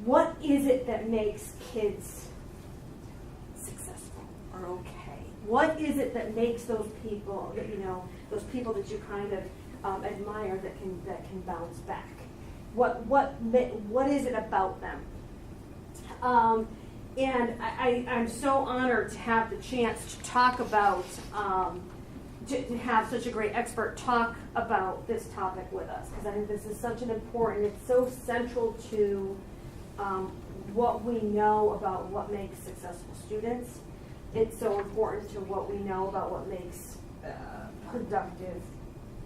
what is it that makes kids successful or okay? What is it that makes those people that those people that you kind of admire that can bounce back? What is it about them? And I'm so honored to have the chance to talk about, to have such a great expert talk about this topic with us, because I think this is such an important, it's so central to what we know about what makes successful students. It's so important to what we know about what makes productive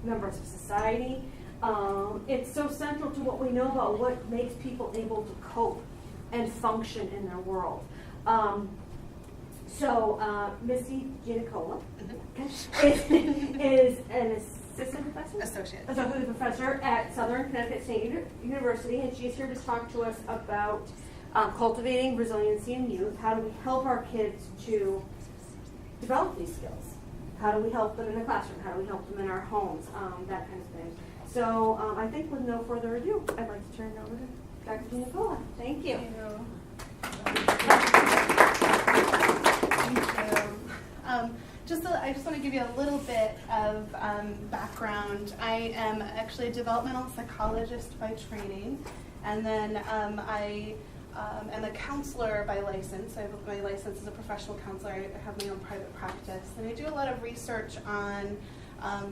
members of society. It's so central to what we know about what makes people able to cope and function in their world. Misty Ginicola is an assistant professor? Associate professor at Southern Connecticut State University, and she's here to talk to us about cultivating resiliency in youth. How do we help our kids to develop these skills? How do we help them in the classroom? How do we help them in our homes? That kind of thing. So I think with no further ado, I'd like to turn it over to Dr. Ginicola. Thank you. I just want to give you a little bit of background. I am actually a developmental psychologist by training, and then I am a counselor by license. I have my license as a professional counselor. I have my own private practice, and I do a lot of research on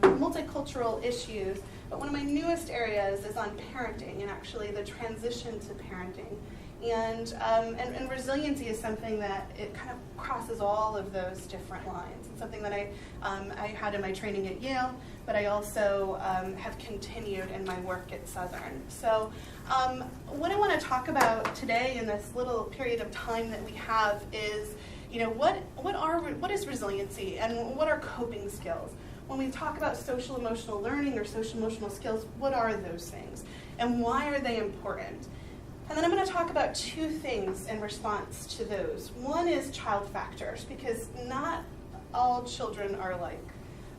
multicultural issues, but one of my newest areas is on parenting and actually the transition to parenting. And resiliency is something that it kind of crosses all of those different lines. It's something that I had in my training at Yale, but I also have continued in my work at Southern. So what I want to talk about today in this little period of time that we have is, what is resiliency and what are coping skills? When we talk about social emotional learning or social emotional skills, what are those things and why are they important? And then I'm going to talk about two things in response to those. One is child factors, because not all children are alike.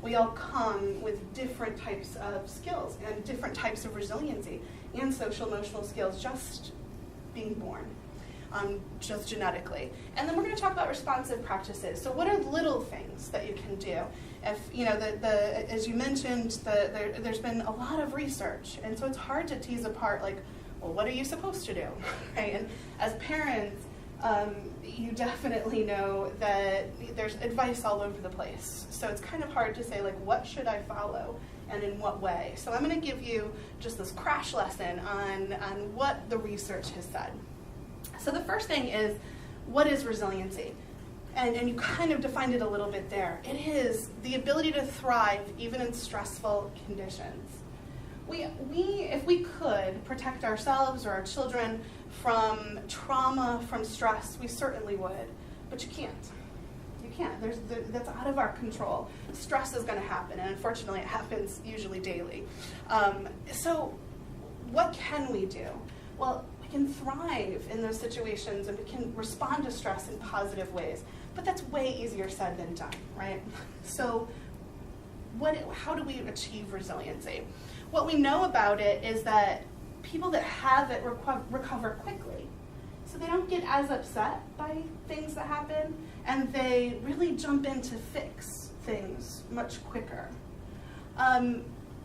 We all come with different types of skills and different types of resiliency and social emotional skills just being born, just genetically. And then we're going to talk about responsive practices. So what are little things that you can do? If as you mentioned, there's been a lot of research, and so it's hard to tease apart, like, well, what are you supposed to do, right? And as parents, you definitely know that there's advice all over the place. So it's kind of hard to say, like, what should I follow and in what way? So I'm going to give you just this crash lesson on what the research has said. So the first thing is, what is resiliency? And you kind of defined it a little bit there. It is the ability to thrive even in stressful conditions. If we could protect ourselves or our children from trauma, from stress, we certainly would. But you can't. You can't. That's out of our control. Stress is going to happen, and unfortunately it happens usually daily. So what can we do? Well, we can thrive in those situations, and we can respond to stress in positive ways. But that's way easier said than done, right? So how do we achieve resiliency? What we know about it is that people that have it recover quickly. So they don't get as upset by things that happen, and they really jump in to fix things much quicker.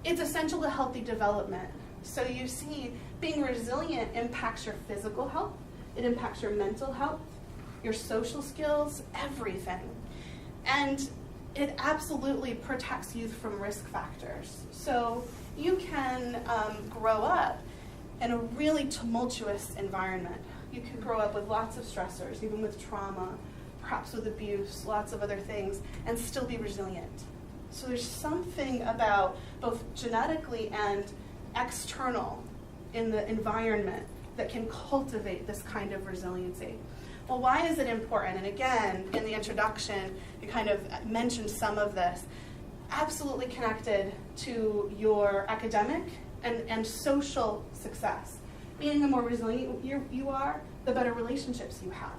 It's essential to healthy development. So you see, being resilient impacts your physical health, it impacts your mental health, your social skills, everything. And it absolutely protects youth from risk factors. So you can grow up in a really tumultuous environment. You can grow up with lots of stressors, even with trauma, perhaps with abuse, lots of other things, and still be resilient. So there's something about both genetically and external in the environment that can cultivate this kind of resiliency. Well, why is it important? And again, in the introduction, you kind of mentioned some of this. Absolutely connected to your academic and social success. Meaning the more resilient you are, the better relationships you have.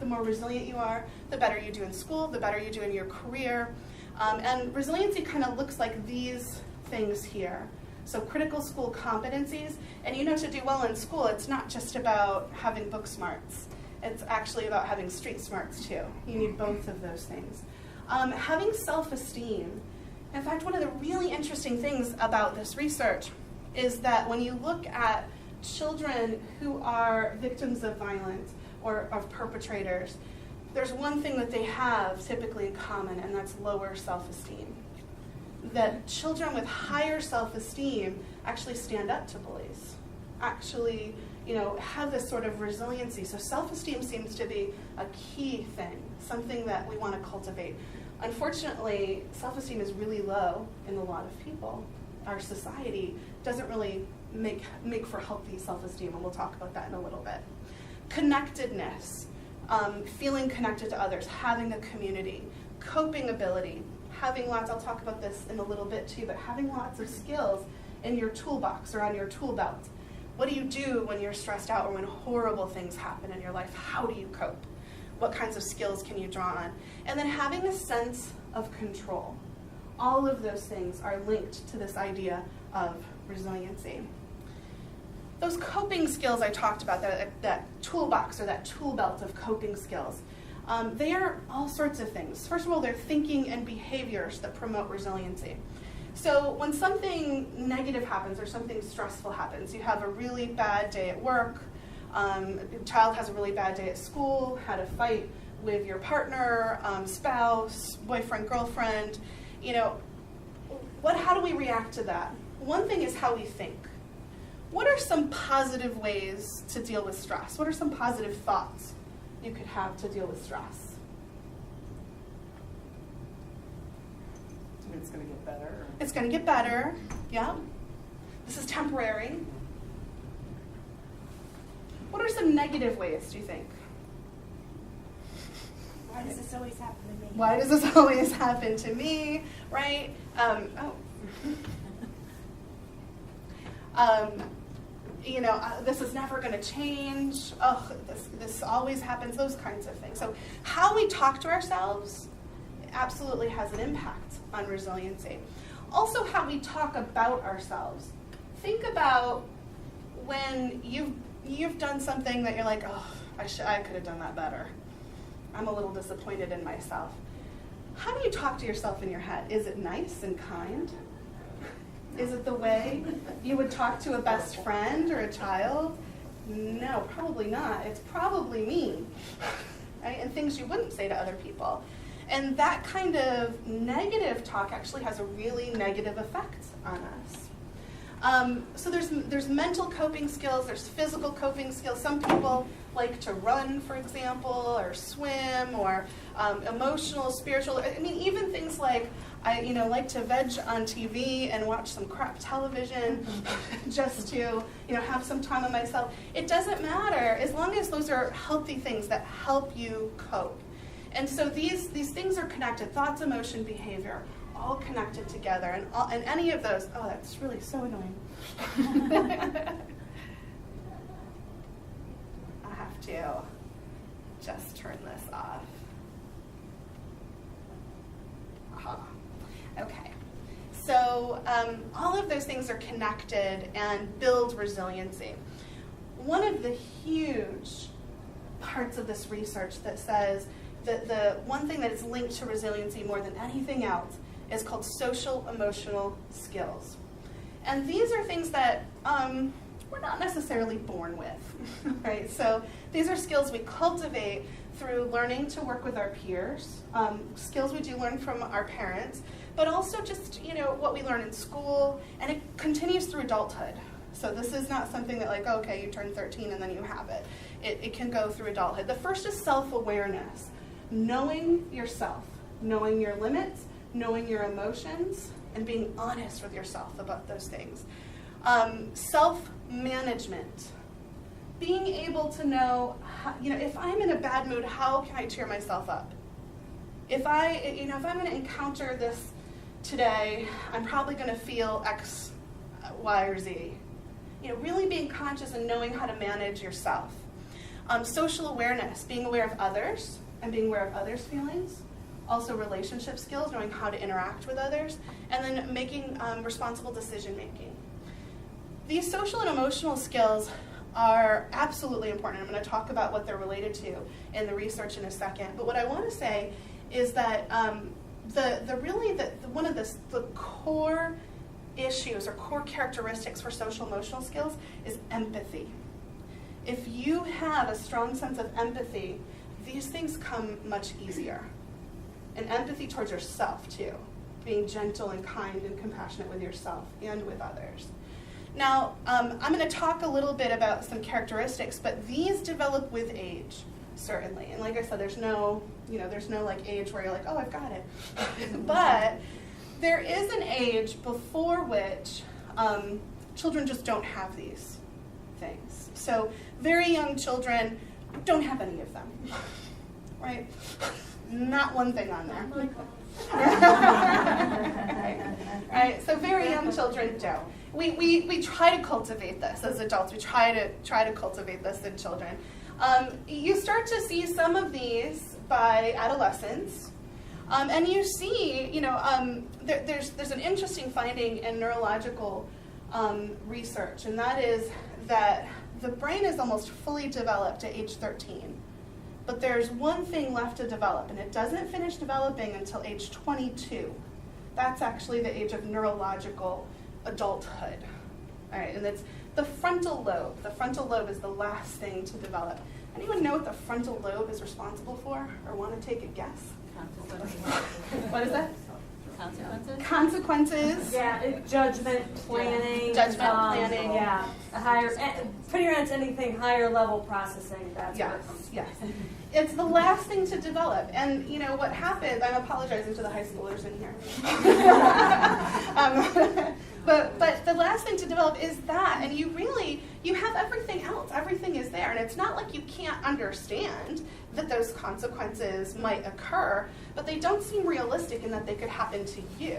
The more resilient you are, the better you do in school, the better you do in your career. And resiliency kind of looks like these things here. So critical school competencies, and to do well in school, it's not just about having book smarts. It's actually about having street smarts too. You need both of those things. Having self-esteem. In fact, one of the really interesting things about this research is that when you look at children who are victims of violence or of perpetrators, there's one thing that they have typically in common, and that's lower self-esteem. That children with higher self-esteem actually stand up to bullies, actually, have this sort of resiliency. So self-esteem seems to be a key thing, something that we want to cultivate. Unfortunately, self-esteem is really low in a lot of people. Our society doesn't really make for healthy self-esteem, and we'll talk about that in a little bit. Connectedness, feeling connected to others, having a community, coping ability, having lots, I'll talk about this in a little bit too, but having lots of skills in your toolbox or on your tool belt. What do you do when you're stressed out or when horrible things happen in your life? How do you cope? What kinds of skills can you draw on? And then having a sense of control. All of those things are linked to this idea of resiliency. Those coping skills I talked about, that toolbox or that tool belt of coping skills, they are all sorts of things. First of all, they're thinking and behaviors that promote resiliency. So when something negative happens or something stressful happens, you have a really bad day at work, a child has a really bad day at school, had a fight with your partner, spouse, boyfriend, girlfriend, how do we react to that? One thing is how we think. What are some positive ways to deal with stress? What are some positive thoughts you could have to deal with stress? It's going to get better. It's going to get better, yeah. This is temporary. What are some negative ways, do you think? Why does this always happen to me? Why does this always happen to me, right? This is never going to change. Oh, this always happens, those kinds of things. So how we talk to ourselves absolutely has an impact on resiliency. Also, how we talk about ourselves. Think about when you've done something that you're like, oh, I could have done that better. I'm a little disappointed in myself. How do you talk to yourself in your head? Is it nice and kind? Is it the way you would talk to a best friend or a child? No, probably not. It's probably mean, right? And things you wouldn't say to other people. And that kind of negative talk actually has a really negative effect on us. So there's mental coping skills, there's physical coping skills. Some people like to run, for example, or swim, or emotional, spiritual. I mean, even things like I like to veg on TV and watch some crap television just to have some time on myself. It doesn't matter as long as those are healthy things that help you cope. And so these things are connected. Thoughts, emotion, behavior, all connected together. And any of those, oh, that's really so annoying. I have to just turn this off. Aha. Okay. So all of those things are connected and build resiliency. One of the huge parts of this research that says that the one thing that is linked to resiliency more than anything else is called social emotional skills. And these are things that we're not necessarily born with, right? So these are skills we cultivate through learning to work with our peers, skills we do learn from our parents, but also just, what we learn in school, and it continues through adulthood. So this is not something that like, okay, you turn 13 and then you have it. It can go through adulthood. The first is self-awareness. Knowing yourself, knowing your limits, knowing your emotions, and being honest with yourself about those things. Self-management. Being able to know, if I'm in a bad mood, how can I cheer myself up? If I'm going to encounter this today, I'm probably going to feel X, Y, or Z. Really being conscious and knowing how to manage yourself. Social awareness, being aware of others and being aware of others' feelings. Also relationship skills, knowing how to interact with others. And then making responsible decision making. these social and emotional skills are absolutely important. I'm going to talk about what they're related to in the research in a second. But what I want to say is that one of the core issues or core characteristics for social emotional skills is empathy. If you have a strong sense of empathy, these things come much easier. And empathy towards yourself too, being gentle and kind and compassionate with yourself and with others. Now, I'm going to talk a little bit about some characteristics, but these develop with age, certainly. And like I said, there's no like age where you're like, oh, I've got it. But there is an age before which children just don't have these things. So very young children don't have any of them, right? Not one thing on there. Right? So very young children don't. We try to cultivate this as adults. We try to cultivate this in children. You start to see some of these by adolescence, and you see, there's an interesting finding in neurological research, and that is that the brain is almost fully developed at age 13. But there's one thing left to develop, and it doesn't finish developing until age 22. That's actually the age of neurological adulthood. All right, and it's the frontal lobe. The frontal lobe is the last thing to develop. Anyone know what the frontal lobe is responsible for, or want to take a guess? What is that? Consequences. Yeah, judgment, planning. Planning. Yeah, pretty much anything higher level processing. That's Yes. It's the last thing to develop. And what happens, I'm apologizing to the high schoolers in here. But the last thing to develop is that, and you have everything else. Everything is there. And it's not like you can't understand that those consequences might occur, but they don't seem realistic in that they could happen to you.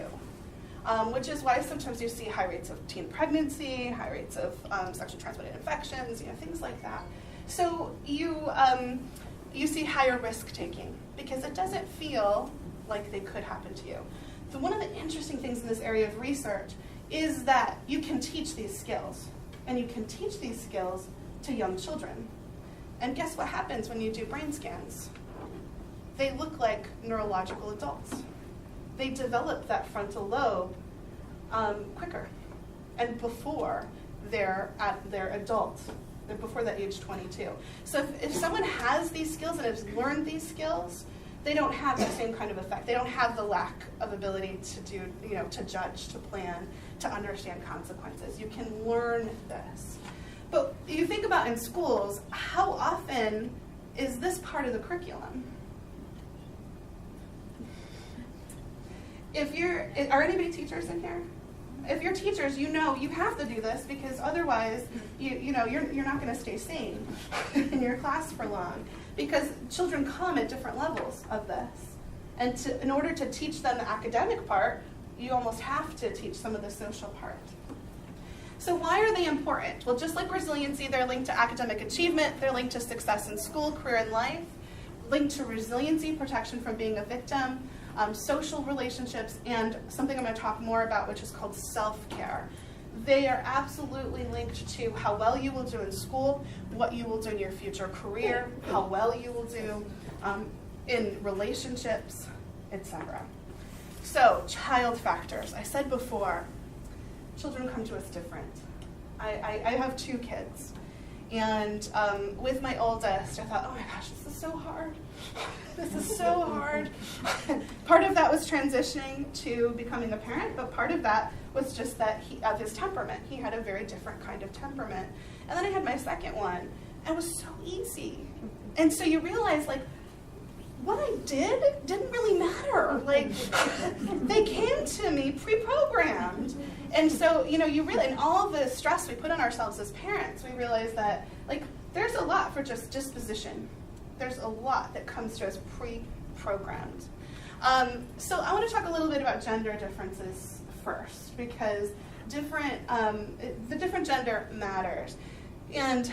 Which is why sometimes you see high rates of teen pregnancy, high rates of sexually transmitted infections, things like that. So you see higher risk taking because it doesn't feel like they could happen to you. So one of the interesting things in this area of research is that you can teach these skills, and you can teach these skills to young children. And guess what happens when you do brain scans? They look like neurological adults. They develop that frontal lobe quicker and before they're at their adult, before that age 22. So if someone has these skills and has learned these skills, they don't have that same kind of effect. They don't have the lack of ability to do, to judge, to plan, to understand consequences. You can learn this. But you think about in schools, how often is this part of the curriculum? Are anybody teachers in here? If you're teachers, you have to do this because otherwise, you're not going to stay sane in your class for long because children come at different levels of this. And in order to teach them the academic part, you almost have to teach some of the social part. So why are they important? Well, just like resiliency, they're linked to academic achievement, they're linked to success in school, career, and life, linked to resiliency, protection from being a victim, social relationships, and something I'm going to talk more about, which is called self-care. They are absolutely linked to how well you will do in school, what you will do in your future career, how well you will do in relationships, etc. So, child factors. I said before, children come to us different. I have 2 kids. And with my oldest, I thought, oh my gosh, this is so hard. This is so hard. Part of that was transitioning to becoming a parent, but part of that was just that of his temperament. He had a very different kind of temperament. And then I had my second one, and it was so easy. And so you realize, what I did didn't really matter. They came to me pre-programmed. And so, you really, and all the stress we put on ourselves as parents, we realize that, there's a lot for just disposition. There's a lot that comes to us pre-programmed. So I want to talk a little bit about gender differences first, because the different gender matters. And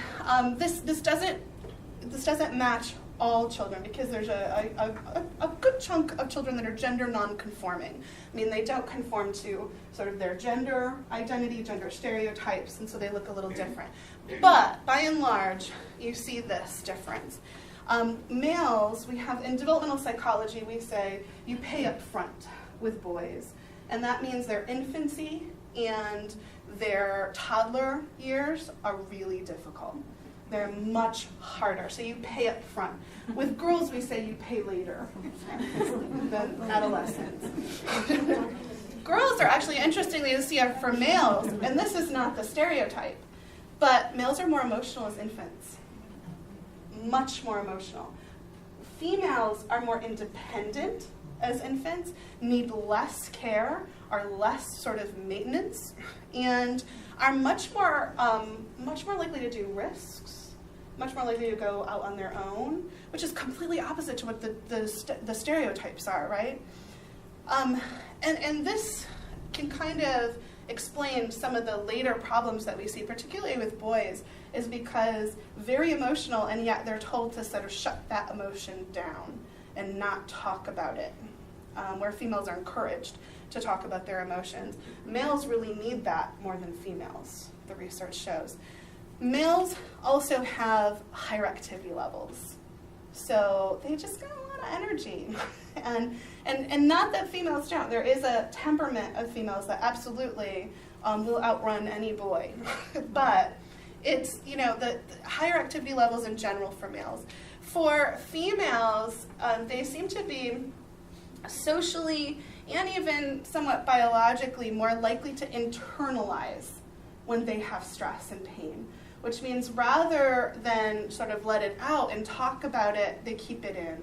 this doesn't match all children, because there's a good chunk of children that are gender non-conforming. I mean, they don't conform to sort of their gender identity, gender stereotypes, and so they look a little different. But by and large, you see this difference. Males, we have, in developmental psychology, we say you pay up front with boys. And that means their infancy and their toddler years are really difficult. They're much harder, so you pay up front. With girls, we say you pay later than adolescents. Girls are actually, interestingly, to see for males, and this is not the stereotype, but males are more emotional as infants. Much more emotional. Females are more independent as infants, need less care, are less sort of maintenance, and are much more likely to do risks, much more likely to go out on their own, which is completely opposite to what the stereotypes are, right? And this can kind of explain some of the later problems that we see, particularly with boys, is because very emotional, and yet they're told to sort of shut that emotion down and not talk about it, where females are encouraged to talk about their emotions. Males really need that more than females, the research shows. Males also have higher activity levels, so they just got a lot of energy. And not that females don't. There is a temperament of females that absolutely will outrun any boy. But it's, the higher activity levels in general for males. For females, they seem to be socially and even somewhat biologically more likely to internalize when they have stress and pain, which means rather than sort of let it out and talk about it, they keep it in.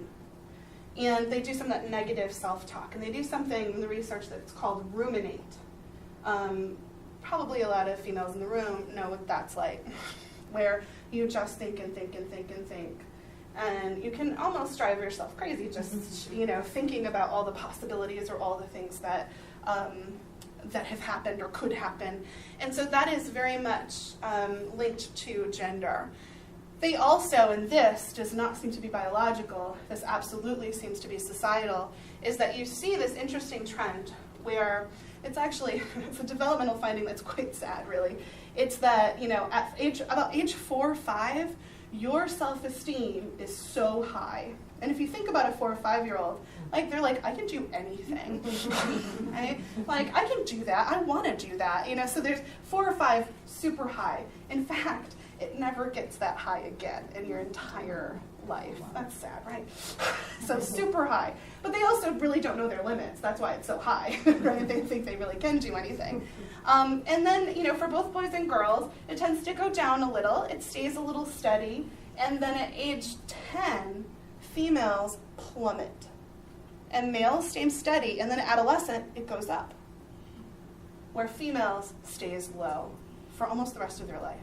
And they do some of that negative self-talk. And they do something in the research that's called ruminate. Probably a lot of females in the room know what that's like, where you just think and think and think and think. And you can almost drive yourself crazy just, thinking about all the possibilities or all the things that that have happened or could happen. And so that is very much linked to gender. They also, and this does not seem to be biological, this absolutely seems to be societal, is that you see this interesting trend where it's actually, it's a developmental finding that's quite sad, really. It's that, at about age 4 or 5, your self-esteem is so high. And if you think about a 4 or 5-year-old, they're like, I can do anything, right? Like, I can do that, I want to do that, so there's 4 or 5 super high. In fact, it never gets that high again in your entire life. That's sad, right? So super high. But they also really don't know their limits. That's why it's so high, right? They think they really can do anything. And then, for both boys and girls, it tends to go down a little. It stays a little steady. And then at age 10, females plummet. And males stay steady. And then at adolescent, it goes up. Where females stays low for almost the rest of their life.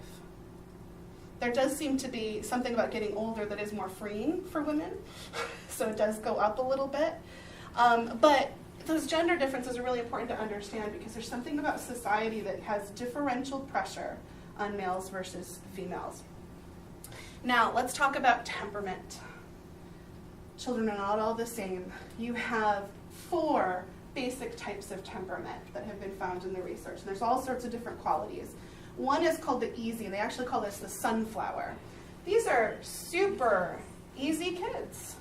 There does seem to be something about getting older that is more freeing for women, so it does go up a little bit. But those gender differences are really important to understand because there's something about society that has differential pressure on males versus females. Now, let's talk about temperament. Children are not all the same. You have 4 basic types of temperament that have been found in the research, and there's all sorts of different qualities. One is called the easy, and they actually call this the sunflower. These are super easy kids.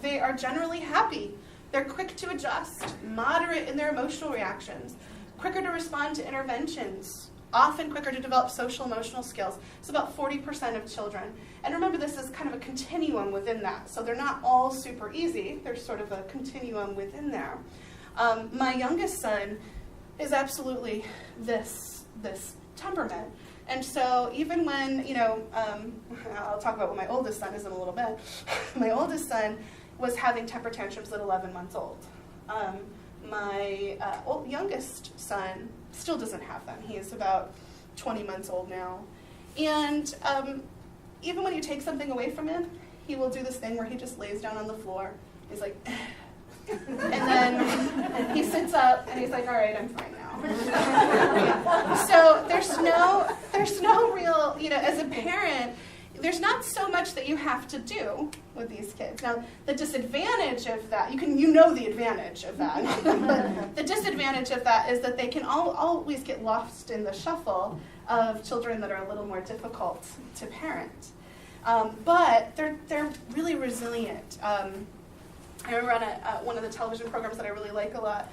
They are generally happy. They're quick to adjust, moderate in their emotional reactions, quicker to respond to interventions, often quicker to develop social emotional skills. It's about 40% of children. And remember, this is kind of a continuum within that. So they're not all super easy. There's sort of a continuum within there. My youngest son is absolutely this temperament. And so even when, I'll talk about what my oldest son is in a little bit. My oldest son was having temper tantrums at 11 months old. My youngest son still doesn't have them. He is about 20 months old now. And even when you take something away from him, he will do this thing where he just lays down on the floor. He's like, and then he sits up and he's like, all right, I'm fine now. So there's no real, as a parent, there's not so much that you have to do with these kids. Now, the disadvantage of that, you know the advantage of that, but the disadvantage of that is that they can always get lost in the shuffle of children that are a little more difficult to parent. But they're really resilient. I remember on one of the television programs that I really like a lot,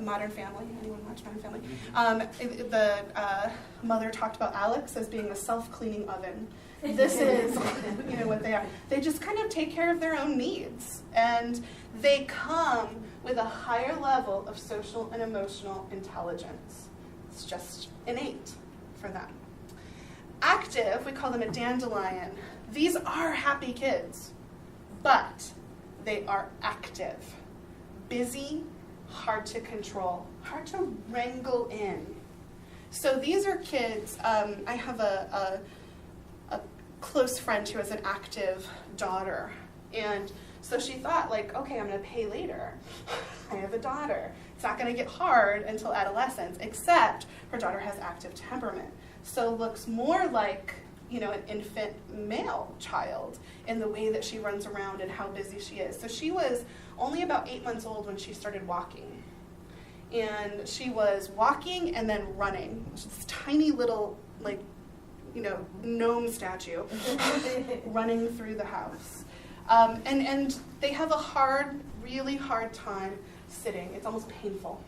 Modern Family. Anyone watch Modern Family? The mother talked about Alex as being a self-cleaning oven. This is, what they are. They just kind of take care of their own needs, and they come with a higher level of social and emotional intelligence. It's just innate for them. Active, we call them a dandelion. These are happy kids, but they are active, busy, hard to control, hard to wrangle in. So these are kids, I have a close friend who has an active daughter, and so she thought, like, okay, I'm going to pay later. I have a daughter. It's not going to get hard until adolescence, except her daughter has active temperament, so looks more like an infant male child in the way that she runs around and how busy she is. So she was only about 8 months old when she started walking. And she was walking and then running. She's this tiny little, gnome statue running through the house. And they have a really hard time sitting. It's almost painful.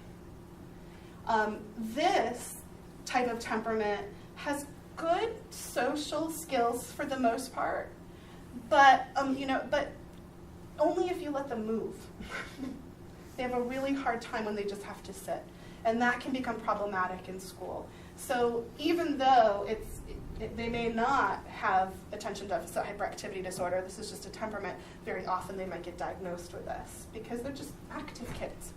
This type of temperament has good social skills for the most part, but only if you let them move. They have a really hard time when they just have to sit, and that can become problematic in school. So even though they may not have attention deficit hyperactivity disorder, this is just a temperament, very often they might get diagnosed with this because they're just active kids.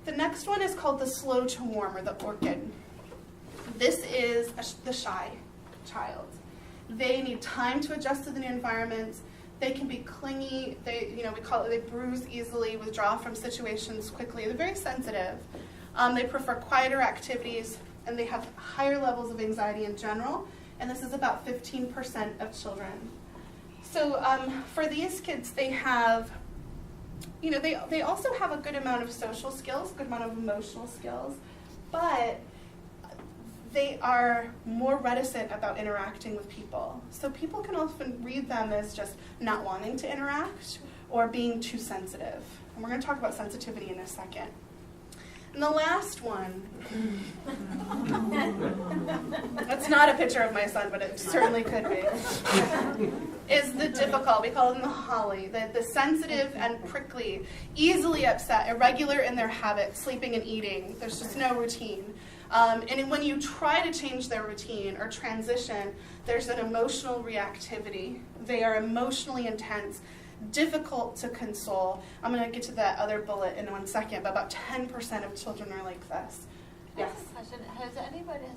The next one is called the slow to warm, or the orchid. This is the shy child. They need time to adjust to the new environments. They can be clingy. They bruise easily, withdraw from situations quickly. They're very sensitive. They prefer quieter activities, and they have higher levels of anxiety in general. And this is about 15% of children. So for these kids, they have, they also have a good amount of social skills, good amount of emotional skills, but they are more reticent about interacting with people. So people can often read them as just not wanting to interact or being too sensitive. And we're going to talk about sensitivity in a second. And the last one, that's not a picture of my son, but it certainly could be, is the difficult. We call them the holly, the sensitive and prickly, easily upset, irregular in their habits, sleeping and eating. There's just no routine. And when you try to change their routine or transition, there's an emotional reactivity. They are emotionally intense, difficult to console. I'm going to get to that other bullet in 1 second, but about 10% of children are like this. Yes? I have a question. Has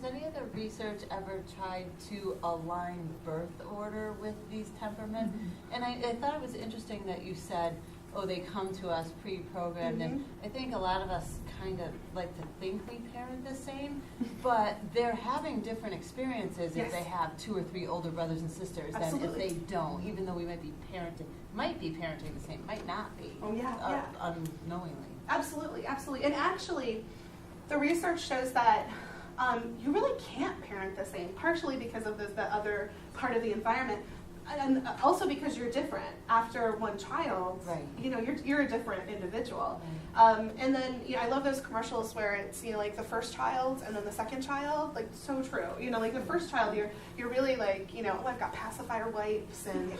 any of the research ever tried to align birth order with these temperaments? Mm-hmm. And I thought it was interesting that you said, they come to us pre-programmed, mm-hmm. and I think a lot of us kind of like to think we parent the same, but they're having different experiences if they have 2 or 3 older brothers and sisters than if they don't, even though we might be parenting the same, might not be. Unknowingly. Absolutely. And actually, the research shows that you really can't parent the same, partially because of the other part of the environment, and also because you're different. After one child, right. You're a different individual. Right. And then I love those commercials where it's like the first child and then the second child, like so true. Like the first child, you're really like I've got pacifier wipes and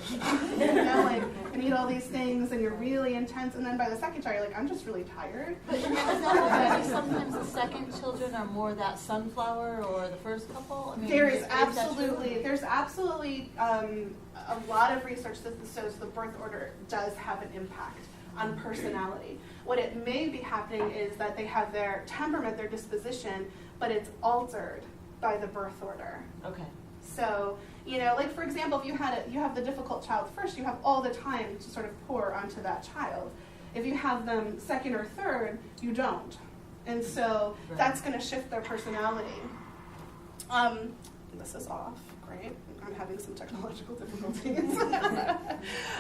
like I need all these things, and you're really intense. And then by the second child, you're like, I'm just really tired. But is that sometimes the second children are more that sunflower or the first couple? There's absolutely a lot of research that shows the birth order does have an impact on personality. What it may be happening is that they have their temperament, their disposition, but it's altered by the birth order. Okay. So, like for example, if you have the difficult child first, you have all the time to sort of pour onto that child. If you have them second or third, you don't. And so that's going to shift their personality. This is off. Great. I'm having some technological difficulties.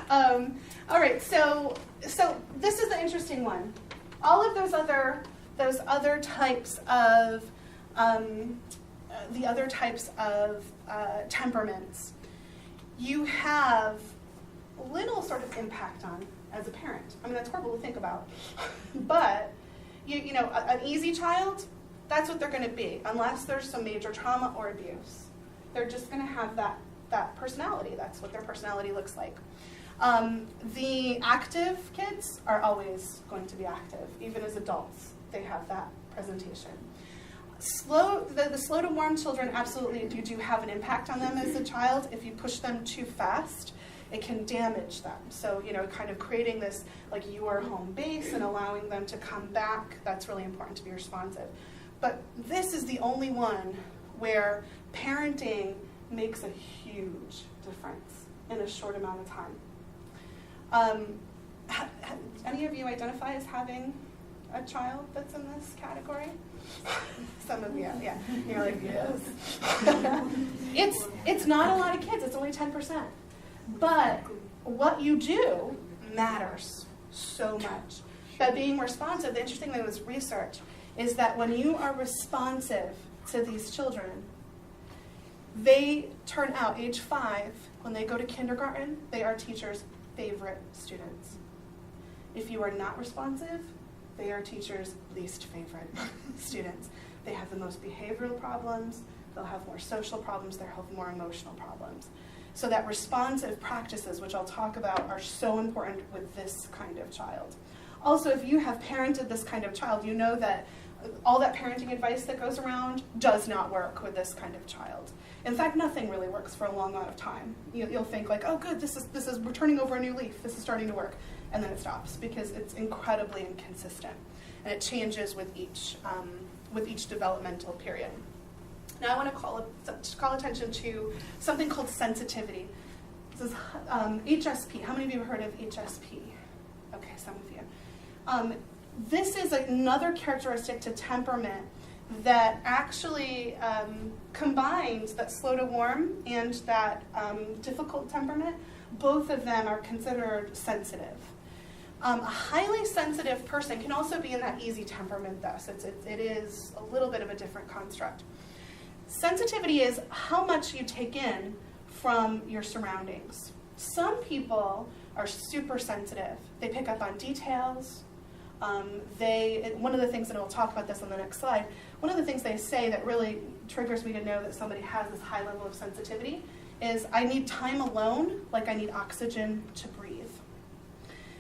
All right, so this is the interesting one. All of those other types of temperaments, you have little sort of impact on as a parent. I mean, that's horrible to think about, but you know, an easy child, that's what they're going to be, unless there's some major trauma or abuse. They're just going to have that personality. That's what their personality looks like. The active kids are always going to be active, even as adults. They have that presentation. The slow to warm children, absolutely, you do have an impact on them as a child. If you push them too fast, it can damage them. So, you know, kind of creating this, like, you are home base and allowing them to come back, that's really important to be responsive. But this is the only one where parenting makes a huge difference in a short amount of time. Any of you identify as having a child that's in this category? Some of you, yeah. You're like, yes. It's not a lot of kids, it's only 10%. But what you do matters so much. But being responsive, the interesting thing with research is that when you are responsive to these children, they turn out, age 5, when they go to kindergarten, they are teachers' favorite students. If you are not responsive, they are teachers' least favorite students. They have the most behavioral problems, they'll have more social problems, they'll have more emotional problems. So that responsive practices, which I'll talk about, are so important with this kind of child. Also, if you have parented this kind of child, you know that all that parenting advice that goes around does not work with this kind of child. In fact, nothing really works for a long amount of time. You'll think like, oh good, this is we're turning over a new leaf, this is starting to work, and then it stops because it's incredibly inconsistent, and it changes with each developmental period. Now I want to call attention to something called sensitivity. This is HSP. How many of you have heard of HSP? Okay, some of you. This is another characteristic to temperament that actually combines that slow to warm and that difficult temperament. Both of them are considered sensitive. A highly sensitive person can also be in that easy temperament, though, so it is a little bit of a different construct. Sensitivity is how much you take in from your surroundings. Some people are super sensitive. They pick up on details. One of the things, and we'll talk about this on the next slide, one of the things they say that really triggers me to know that somebody has this high level of sensitivity is, I need time alone, like I need oxygen to breathe.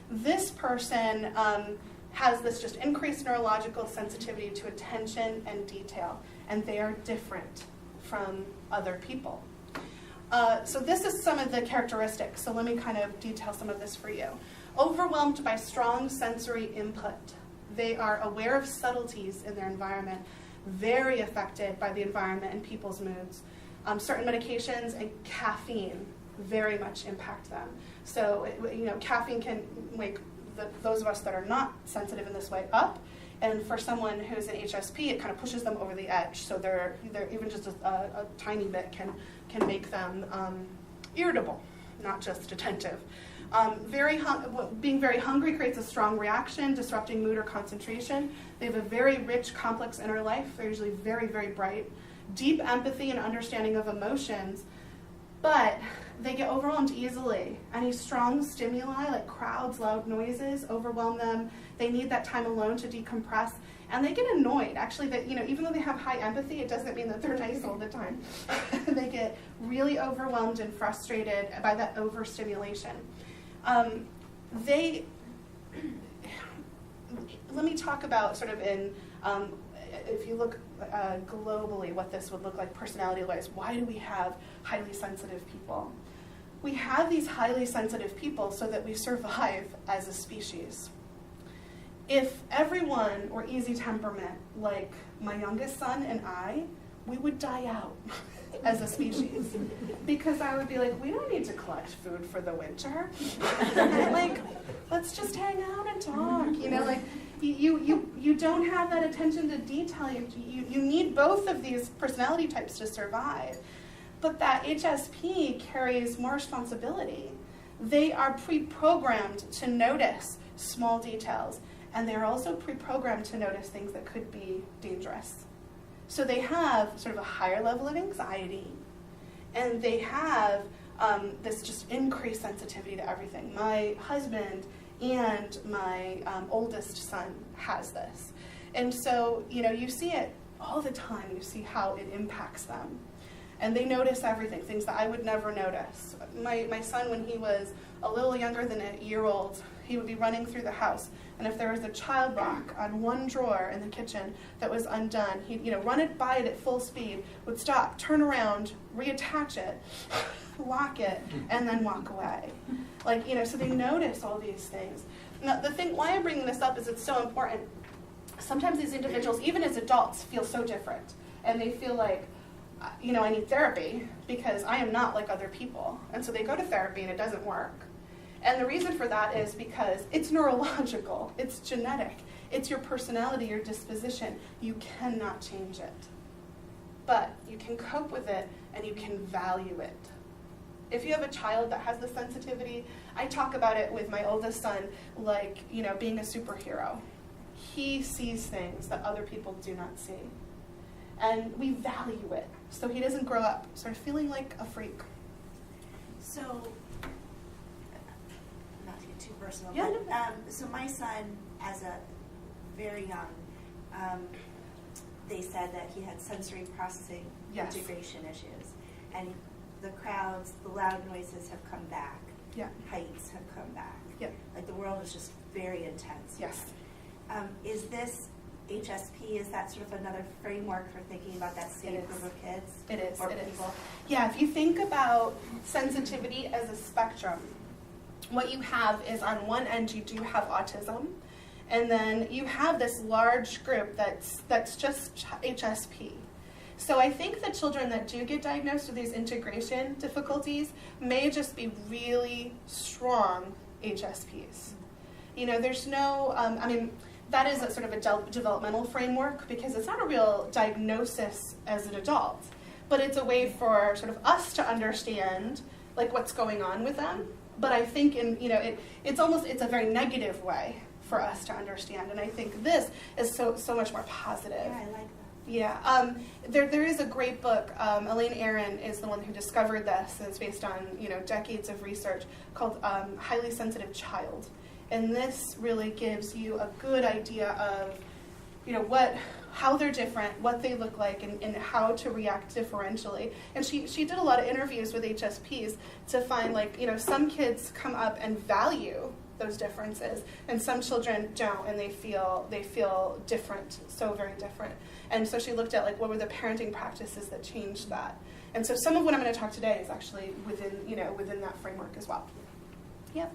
This person has this just increased neurological sensitivity to attention and detail, and they are different from other people. So this is some of the characteristics, so let me kind of detail some of this for you. Overwhelmed by strong sensory input. They are aware of subtleties in their environment, very affected by the environment and people's moods. Certain medications and caffeine very much impact them. So, caffeine can wake those of us that are not sensitive in this way up, and for someone who's an HSP, it kind of pushes them over the edge. So they're even just a tiny bit can make them irritable, not just attentive. Being very hungry creates a strong reaction, disrupting mood or concentration. They have a very rich, complex inner life. They're usually very, very bright. Deep empathy and understanding of emotions, but they get overwhelmed easily. Any strong stimuli, like crowds, loud noises, overwhelm them. They need that time alone to decompress, and they get annoyed. Actually, that even though they have high empathy, it doesn't mean that they're nice all the time. They get really overwhelmed and frustrated by that overstimulation. Let me talk about sort of if you look globally, what this would look like personality-wise. Why do we have highly sensitive people? We have these highly sensitive people so that we survive as a species. If everyone were easy temperament, like my youngest son and I, we would die out as a species. Because I would be like, we don't need to collect food for the winter. Like, let's just hang out and talk. You don't have that attention to detail. You need both of these personality types to survive. But that HSP carries more responsibility. They are pre-programmed to notice small details, and they're also pre-programmed to notice things that could be dangerous. So they have sort of a higher level of anxiety, and they have this just increased sensitivity to everything. My husband and my oldest son has this. And so, you see it all the time. You see how it impacts them. And they notice everything, things that I would never notice. My son, when he was a little younger than a year old, he would be running through the house, and if there was a child lock on one drawer in the kitchen that was undone, he'd run it by it at full speed, would stop, turn around, reattach it, lock it, and then walk away. So they notice all these things. Now, the thing why I'm bringing this up is it's so important. Sometimes these individuals, even as adults, feel so different, and they feel like, I need therapy because I am not like other people. And so they go to therapy and it doesn't work. And the reason for that is because it's neurological, it's genetic, it's your personality, your disposition. You cannot change it. But you can cope with it and you can value it. If you have a child that has the sensitivity, I talk about it with my oldest son like, being a superhero. He sees things that other people do not see. And we value it, so he doesn't grow up sort of feeling like a freak. So, not to get too personal, Yeah, but so my son, as a very young, they said that he had sensory processing Yes. integration issues, and the crowds, the loud noises have come back. Yeah. Heights have come back. Yeah. Like the world is just very intense. Yes. Is this HSP, is that sort of another framework for thinking about that same It is. group of kids? It is. Or It is. people? Yeah, if you think about sensitivity as a spectrum, what you have is on one end you do have autism, and then you have this large group that's just HSP. So I think the children that do get diagnosed with these integration difficulties may just be really strong HSPs. There's no, that is a sort of a developmental framework because it's not a real diagnosis as an adult, but it's a way for sort of us to understand what's going on with them. But I think it's a very negative way for us to understand, and I think this is so much more positive. Yeah, I like that. Yeah, there is a great book. Elaine Aron is the one who discovered this, and it's based on decades of research called Highly Sensitive Child. And this really gives you a good idea of, how they're different, what they look like, and how to react differentially. And she did a lot of interviews with HSPs to find, some kids come up and value those differences, and some children don't, and they feel different, so very different. And so she looked at, what were the parenting practices that changed that. And so some of what I'm going to talk today is actually within that framework as well. Yep.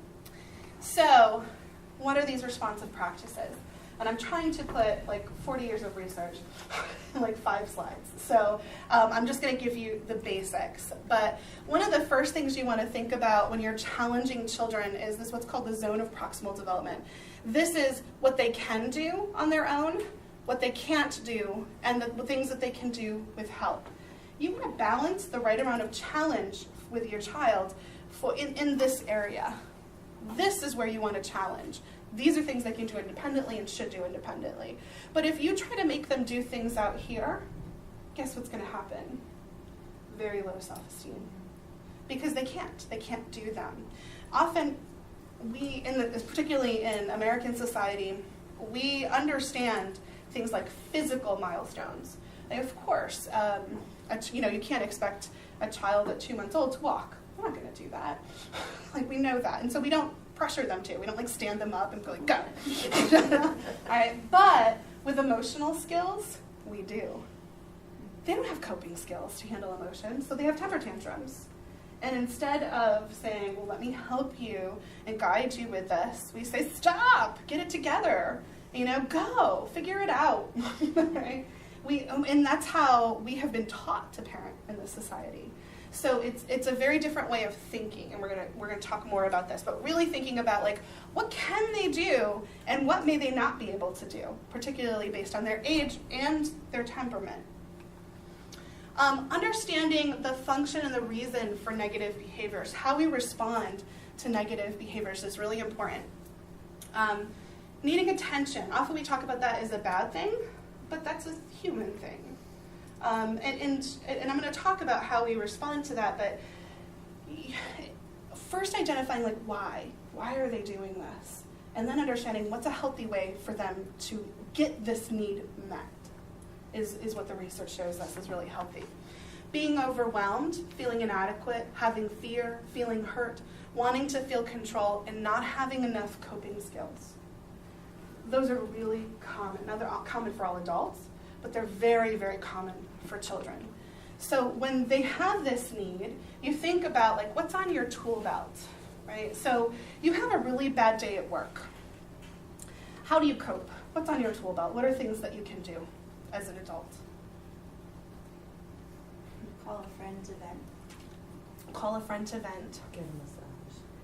So, what are these responsive practices? And I'm trying to put 40 years of research in 5 slides. So I'm just going to give you the basics. But one of the first things you want to think about when you're challenging children is this what's called the zone of proximal development. This is what they can do on their own, what they can't do, and the things that they can do with help. You want to balance the right amount of challenge with your child in this area. This is where you want to challenge. These are things they can do independently and should do independently. But if you try to make them do things out here, guess what's going to happen? Very low self-esteem. Because they can't do them. Often, particularly in American society, we understand things like physical milestones. Of course, you can't expect a child at 2 months old to walk. We're not going to do that. We know that. And so we don't pressure them to. We don't stand them up and go go. All right. But with emotional skills, we do. They don't have coping skills to handle emotions, so they have temper tantrums. And instead of saying, well, let me help you and guide you with this, we say, stop, get it together. Go, figure it out. Right? And that's how we have been taught to parent in this society. So it's a very different way of thinking, and we're gonna talk more about this. But really thinking about what can they do and what may they not be able to do, particularly based on their age and their temperament. Understanding the function and the reason for negative behaviors, how we respond to negative behaviors is really important. Needing attention, often we talk about that as a bad thing, but that's a human thing. And I'm going to talk about how we respond to that, but first identifying like why are they doing this? And then understanding what's a healthy way for them to get this need met is what the research shows us is really healthy. Being overwhelmed, feeling inadequate, having fear, feeling hurt, wanting to feel control, and not having enough coping skills. Those are really common. Now they're common for all adults, but they're very, very common for children. So when they have this need, you think about like what's on your tool belt, right? So you have a really bad day at work. How do you cope? What's on your tool belt? What are things that you can do as an adult? Call a friend to vent. Call a friend to vent. Get a massage.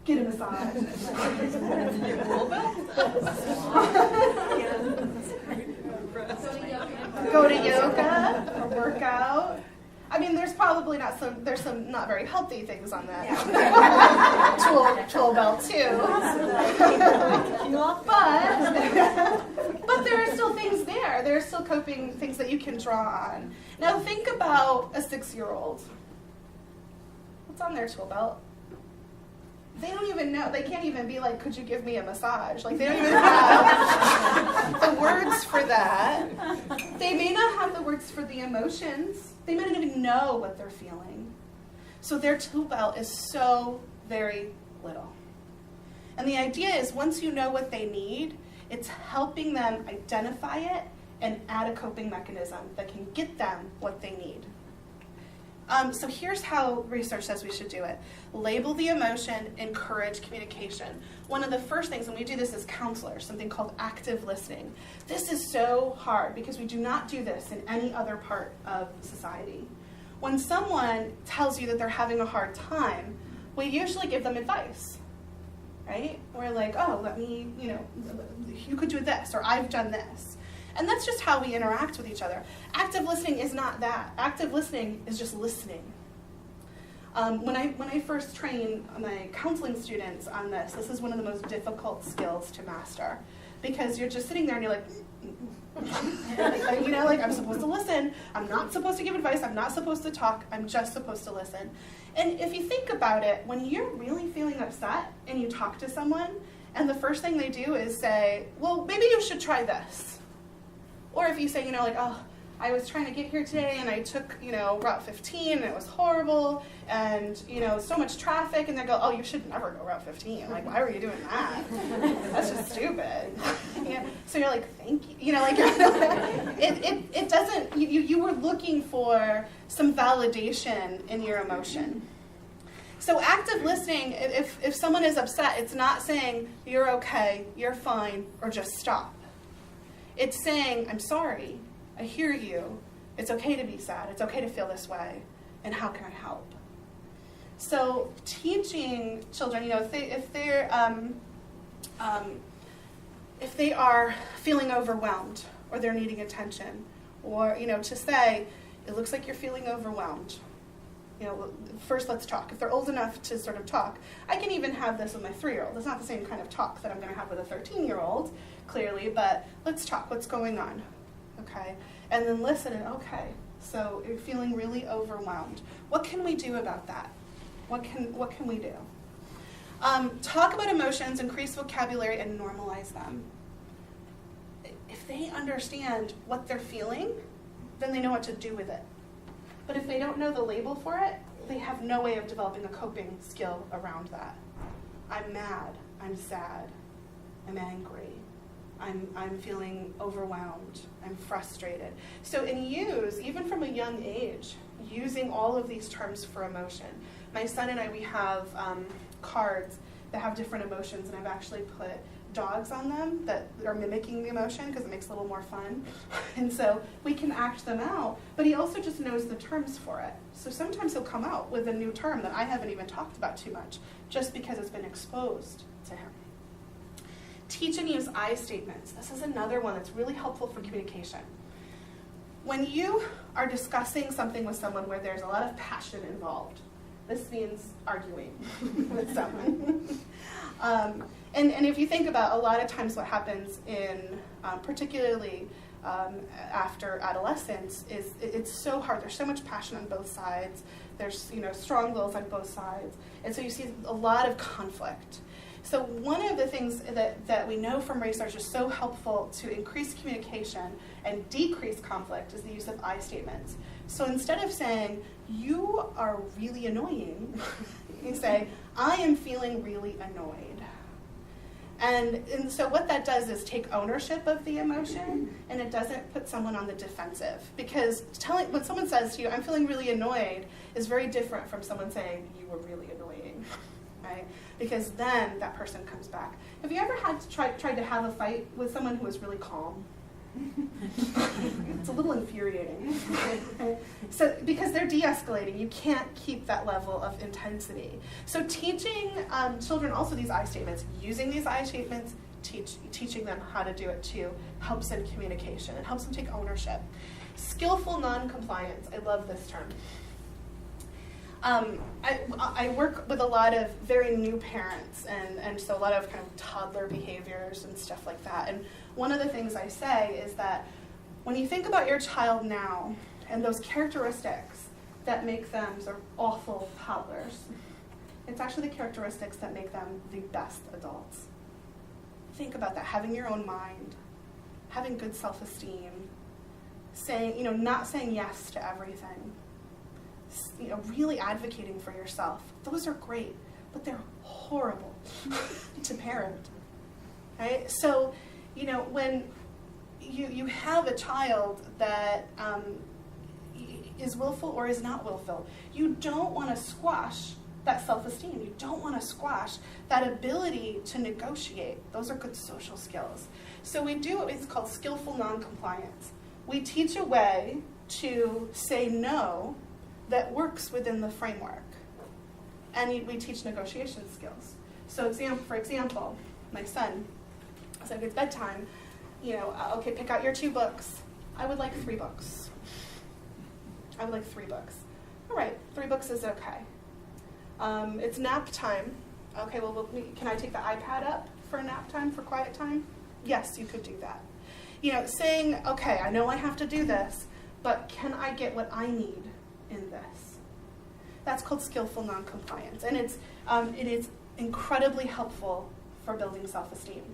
Get a massage. Go to yoga or work out. I mean, there's probably there's some not very healthy things on that tool belt too. But there are still things there. There are still coping things that you can draw on. Now think about a 6-year-old. What's on their tool belt? They don't even know. They can't even be like, could you give me a massage? Like, they don't even have the words for that. They may not have the words for the emotions. They may not even know what they're feeling. So their tool belt is so very little. And the idea is once you know what they need, it's helping them identify it and add a coping mechanism that can get them what they need. So here's how research says we should do it. Label the emotion, encourage communication. One of the first things, and we do this as counselors, something called active listening. This is so hard because we do not do this in any other part of society. When someone tells you that they're having a hard time, we usually give them advice, right? We're like, oh, you could do this, or I've done this. And that's just how we interact with each other. Active listening is not that. Active listening is just listening. When I first train my counseling students on this is one of the most difficult skills to master. Because you're just sitting there and you're like, I'm supposed to listen. I'm not supposed to give advice. I'm not supposed to talk. I'm just supposed to listen. And if you think about it, when you're really feeling upset and you talk to someone, and the first thing they do is say, well, maybe you should try this. Or if you say, oh, I was trying to get here today and I took, Route 15 and it was horrible and, so much traffic, and they go, oh, you should never go Route 15. Like, why were you doing that? That's just stupid. So you're like, thank you. It doesn't, you were looking for some validation in your emotion. So active listening, if someone is upset, it's not saying, you're okay, you're fine, or just stop. It's saying, I'm sorry, I hear you, it's okay to be sad, it's okay to feel this way, and how can I help? So teaching children, if they are feeling overwhelmed, or they're needing attention, or, to say, it looks like you're feeling overwhelmed. First let's talk. If they're old enough to sort of talk, I can even have this with my 3-year-old. It's not the same kind of talk that I'm going to have with a 13-year-old, clearly, but let's talk. What's going on? Okay. And then listen and, okay, so you're feeling really overwhelmed. What can we do about that? What can we do? Talk about emotions, increase vocabulary, and normalize them. If they understand what they're feeling, then they know what to do with it. But if they don't know the label for it, they have no way of developing a coping skill around that. I'm mad, I'm sad, I'm angry, I'm feeling overwhelmed, I'm frustrated. So even from a young age, using all of these terms for emotion. My son and I, we have cards that have different emotions, and I've actually put dogs on them that are mimicking the emotion because it makes it a little more fun. And so we can act them out, but he also just knows the terms for it. So sometimes he'll come out with a new term that I haven't even talked about too much, just because it's been exposed to him. Teach and use I statements. This is another one that's really helpful for communication. when you are discussing something with someone where there's a lot of passion involved, this means arguing with someone. And if you think about a lot of times what happens in, particularly after adolescence, is it's so hard. There's so much passion on both sides. There's strong wills on both sides, and so you see a lot of conflict. So one of the things that we know from research is so helpful to increase communication and decrease conflict is the use of I statements. So instead of saying, "You are really annoying," you say, "I am feeling really annoyed." And so what that does is take ownership of the emotion, and it doesn't put someone on the defensive. Because when someone says to you, "I'm feeling really annoyed," is very different from someone saying, "You were really annoying," right? Because then that person comes back. Have you ever tried to have a fight with someone who was really calm? It's a little infuriating. So because they're de-escalating, you can't keep that level of intensity. So teaching children also these I statements, using these I statements, teaching them how to do it too, helps in communication. It helps them take ownership. Skillful non-compliance. I love this term. I work with a lot of very new parents, and so a lot of kind of toddler behaviors and stuff like that. And one of the things I say is that when you think about your child now and those characteristics that make them sort of awful toddlers, it's actually the characteristics that make them the best adults. Think about that, having your own mind, having good self-esteem, not saying yes to everything, really advocating for yourself. Those are great, but they're horrible to parent, right? So, when you have a child that is willful or is not willful, you don't want to squash that self-esteem. You don't want to squash that ability to negotiate. Those are good social skills. So we do what's called skillful non-compliance. We teach a way to say no that works within the framework. And we teach negotiation skills. So for example, my son, so if it's bedtime, okay, pick out your 2 books. I would like 3 books. I would like 3 books. All right, 3 books is okay. It's nap time. Okay, well, can I take the iPad up for nap time, for quiet time? Yes, you could do that. Saying, okay, I know I have to do this, but can I get what I need in this? That's called skillful non-compliance, and it is incredibly helpful for building self-esteem.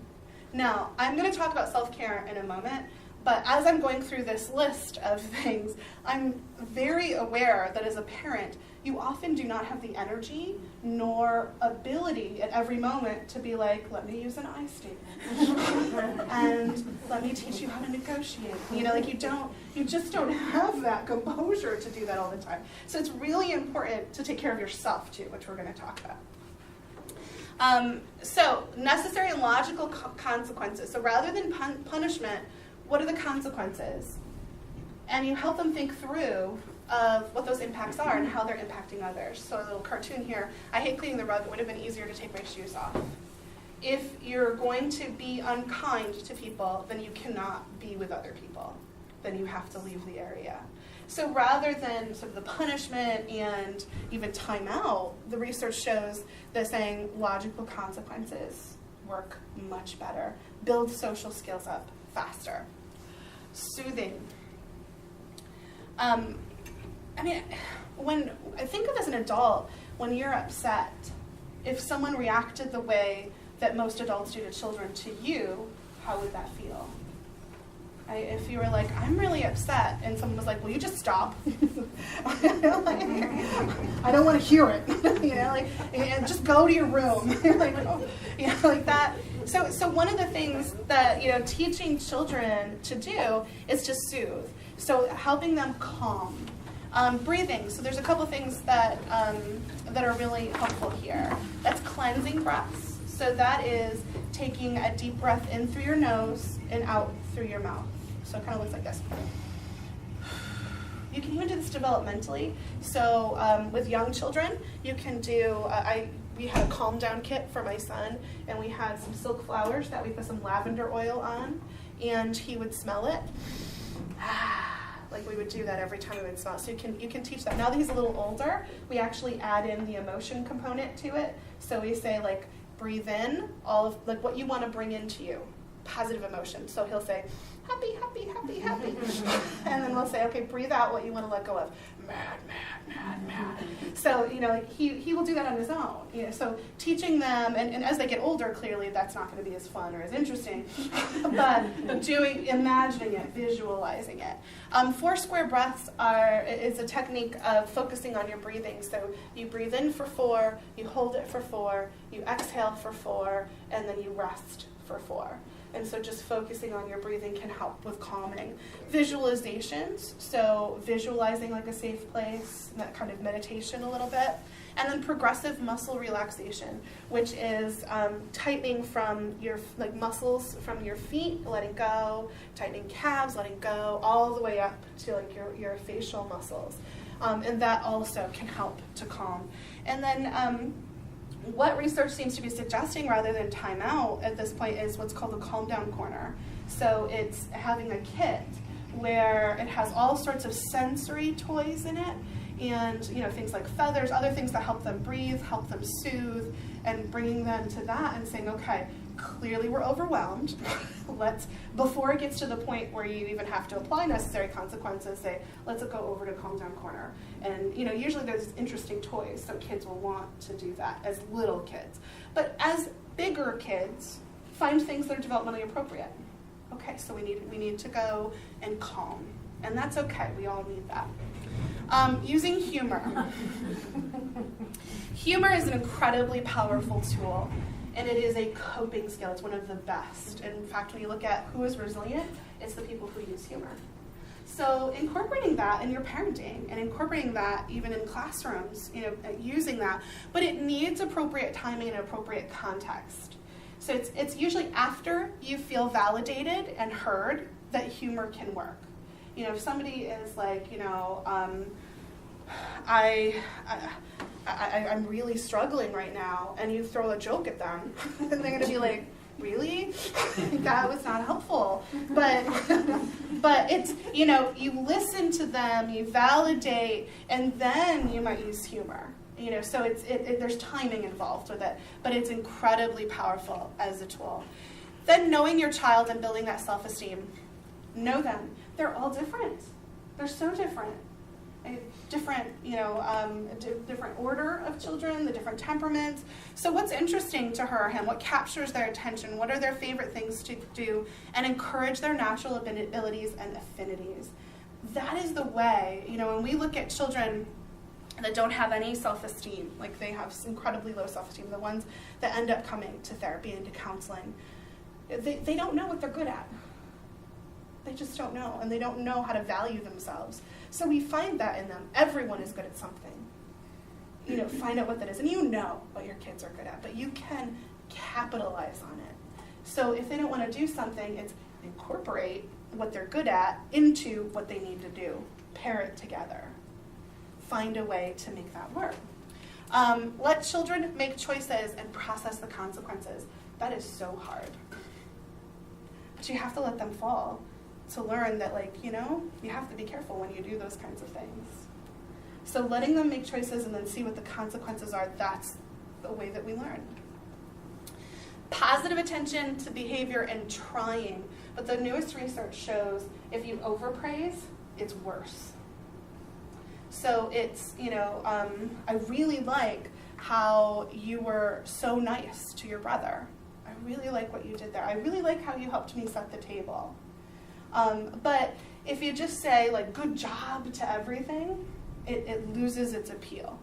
Now, I'm going to talk about self-care in a moment, but as I'm going through this list of things, I'm very aware that as a parent, you often do not have the energy nor ability at every moment to be like, let me use an I statement, and let me teach you how to negotiate. You just don't have that composure to do that all the time. So it's really important to take care of yourself too, which we're going to talk about. So necessary and logical consequences. So rather than punishment, what are the consequences? And you help them think through of what those impacts are and how they're impacting others. So a little cartoon here. I hate cleaning the rug. It would have been easier to take my shoes off. If you're going to be unkind to people, then you cannot be with other people. Then you have to leave the area. So rather than sort of the punishment and even time out, the research shows that saying logical consequences work much better, build social skills up faster. Soothing. When I think of as an adult, when you're upset, if someone reacted the way that most adults do to children to you, how would that feel? If you were like, I'm really upset, and someone was like, will you just stop? I don't want to hear it. And just go to your room. Like that. So one of the things that teaching children to do is to soothe. So helping them calm. Breathing. So there's a couple things that are really helpful here. That's cleansing breaths. So that is taking a deep breath in through your nose and out through your mouth. So it kind of looks like this. You can even do this developmentally. So with young children, you can do, we had a calm down kit for my son, and we had some silk flowers that we put some lavender oil on, and he would smell it. Like we would do that every time we would smell. So you can teach that. Now that he's a little older, we actually add in the emotion component to it. So we say like, breathe in all of like what you want to bring into you, positive emotion. So he'll say, happy, happy, happy, happy. And then we'll say, okay, breathe out what you want to let go of. Mad, mad, mad, mad. So, like he will do that on his own. So teaching them, and as they get older, clearly that's not going to be as fun or as interesting, but imagining it, visualizing it. 4 square breaths is a technique of focusing on your breathing. So you breathe in for 4, you hold it for 4, you exhale for 4, and then you rest for 4. And so just focusing on your breathing can help with calming. Visualizations, so visualizing like a safe place, that kind of meditation a little bit. And then progressive muscle relaxation, which is tightening from your muscles from your feet, letting go, tightening calves, letting go, all the way up to like your facial muscles. And that also can help to calm. And then what research seems to be suggesting rather than time out at this point is what's called a calm down corner. So it's having a kit where it has all sorts of sensory toys in it, and things like feathers, other things that help them breathe, help them soothe, and bringing them to that and saying, okay, clearly we're overwhelmed. Before it gets to the point where you even have to apply necessary consequences, say, let's go over to calm down corner. And usually there's interesting toys, so kids will want to do that as little kids. But as bigger kids, find things that are developmentally appropriate. Okay, so we need to go and calm, and that's okay. We all need that. Using humor. Humor is an incredibly powerful tool. And it is a coping skill. It's one of the best. And in fact, when you look at who is resilient, it's the people who use humor. So incorporating that in your parenting and incorporating that even in classrooms, using that, but it needs appropriate timing and appropriate context. So it's usually after you feel validated and heard that humor can work. If somebody is like, I'm really struggling right now, and you throw a joke at them, and they're going to be like, really? That was not helpful. But it's, you listen to them, you validate, and then you might use humor. So there's timing involved with it, but it's incredibly powerful as a tool. Then knowing your child and building that self-esteem. Know them. They're all different. They're so different. Different order of children, the different temperaments. So what's interesting to her or him, what captures their attention, what are their favorite things to do, and encourage their natural abilities and affinities. That is the way, when we look at children that don't have any self-esteem, like they have incredibly low self-esteem, the ones that end up coming to therapy and to counseling, they don't know what they're good at. They just don't know, and they don't know how to value themselves. So we find that in them. Everyone is good at something. Find out what that is. And you know what your kids are good at, but you can capitalize on it. So if they don't want to do something, it's incorporate what they're good at into what they need to do. Pair it together. Find a way to make that work. Let children make choices and process the consequences. That is so hard. But you have to let them fall to learn that, you have to be careful when you do those kinds of things. So letting them make choices and then see what the consequences are, that's the way that we learn. Positive attention to behavior and trying. But the newest research shows if you overpraise, it's worse. So it's, I really like how you were so nice to your brother. I really like what you did there. I really like how you helped me set the table. But if you just say, good job to everything, it loses its appeal.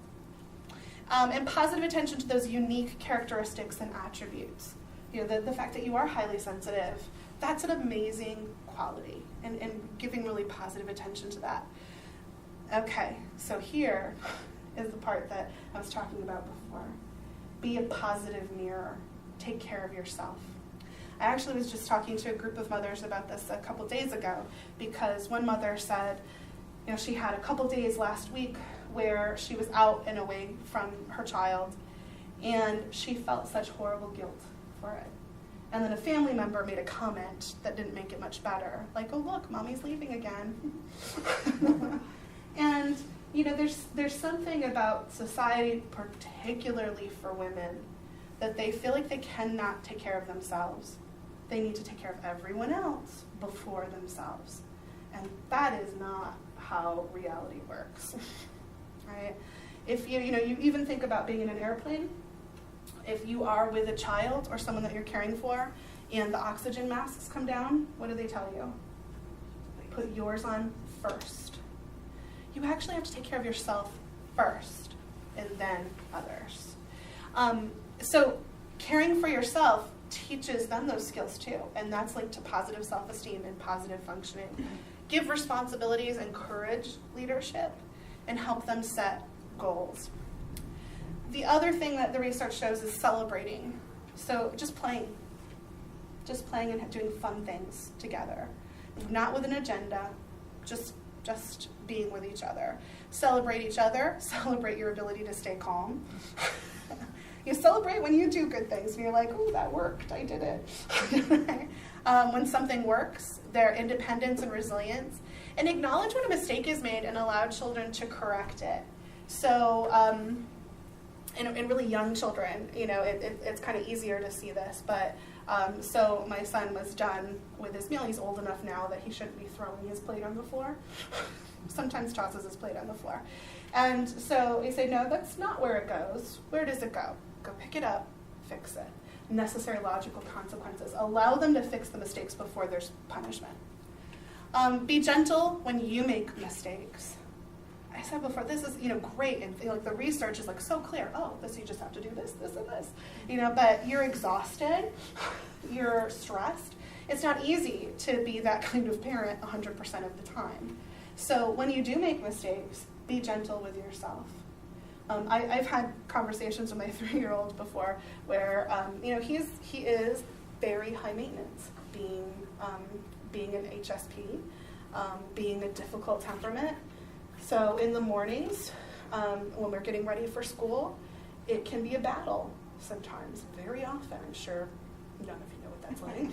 And positive attention to those unique characteristics and attributes. The fact that you are highly sensitive, that's an amazing quality, and giving really positive attention to that. Okay, so here is the part that I was talking about before. Be a positive mirror. Take care of yourself. I actually was just talking to a group of mothers about this a couple days ago, because one mother said, she had a couple days last week where she was out and away from her child, and she felt such horrible guilt for it. And then a family member made a comment that didn't make it much better. Like, oh look, mommy's leaving again. And there's something about society, particularly for women, that they feel like they cannot take care of themselves. They need to take care of everyone else before themselves. And that is not how reality works, right? If you even think about being in an airplane, if you are with a child or someone that you're caring for and the oxygen masks come down, what do they tell you? Put yours on first. You actually have to take care of yourself first and then others. So caring for yourself teaches them those skills too, and that's linked to positive self-esteem and positive functioning. Give responsibilities, encourage leadership, and help them set goals. The other thing that the research shows is celebrating. So just playing and doing fun things together. Not with an agenda, just being with each other. Celebrate each other, celebrate your ability to stay calm. You celebrate when you do good things, and you're like, oh, that worked, I did it. When something works, their independence and resilience. And acknowledge when a mistake is made and allow children to correct it. So in really young children, it's kind of easier to see this, but so my son was done with his meal. He's old enough now that he shouldn't be throwing his plate on the floor. Sometimes tosses his plate on the floor. And so he said, no, that's not where it goes. Where does it go? Go pick it up, fix it. Necessary logical consequences. Allow them to fix the mistakes before there's punishment. Be gentle when you make mistakes. I said before, this is great, and the research is so clear. Oh, you just have to do this, this, and this. But you're exhausted, you're stressed. It's not easy to be that kind of parent 100% of the time. So when you do make mistakes, be gentle with yourself. I've had conversations with my 3-year-old before where he is very high maintenance, being an HSP, being a difficult temperament. So in the mornings, when we're getting ready for school, it can be a battle sometimes, very often. I'm sure none of you know what that's like.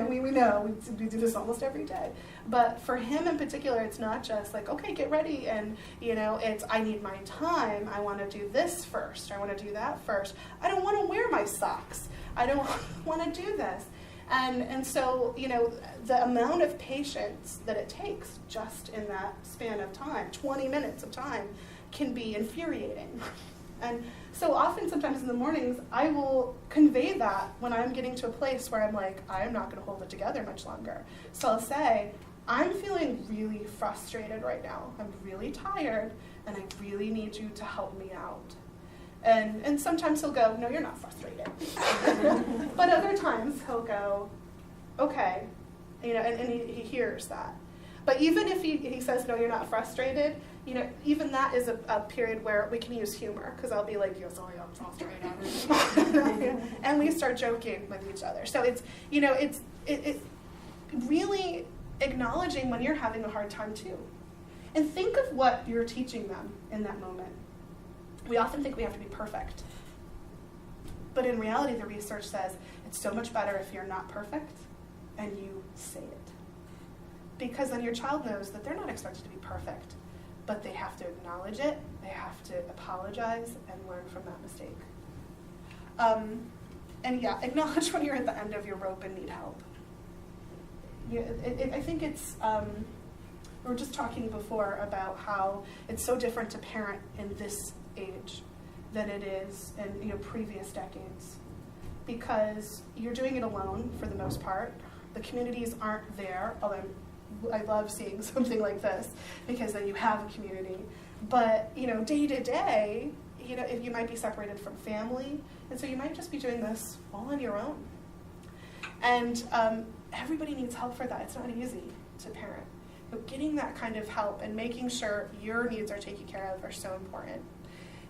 We know, we do this almost every day. But for him in particular, it's not just like, okay, get ready, and it's, I need my time, I want to do this first, I want to do that first. I don't want to wear my socks, I don't want to do this. And so, the amount of patience that it takes just in that span of time, 20 minutes of time, can be infuriating. And so often, sometimes in the mornings, I will convey that when I'm getting to a place where I'm like, I'm not going to hold it together much longer. So I'll say, I'm feeling really frustrated right now. I'm really tired, and I really need you to help me out. And sometimes he'll go, no, you're not frustrated. But other times he'll go, okay, and he hears that. But even if he says, no, you're not frustrated, even that is a period where we can use humor, because I'll be like, yes, I am frustrated. And we start joking with each other. So it's really acknowledging when you're having a hard time too. And think of what you're teaching them in that moment. We often think we have to be perfect. But in reality, the research says it's so much better if you're not perfect and you say it. Because then your child knows that they're not expected to be perfect, but they have to acknowledge it, they have to apologize, and learn from that mistake. Acknowledge when you're at the end of your rope and need help. I think it's, we were just talking before about how it's so different to parent in this age than it is in previous decades, because you're doing it alone for the most part. The communities aren't there, although I love seeing something like this because then you have a community. But day to day, if you might be separated from family, and so you might just be doing this all on your own. And everybody needs help for that. It's not easy to parent. But getting that kind of help and making sure your needs are taken care of are so important.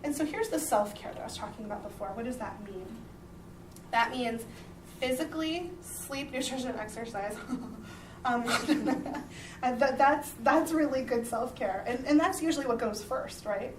And so here's the self-care that I was talking about before. What does that mean? That means physically, sleep, nutrition, exercise. That's really good self-care. And that's usually what goes first, right?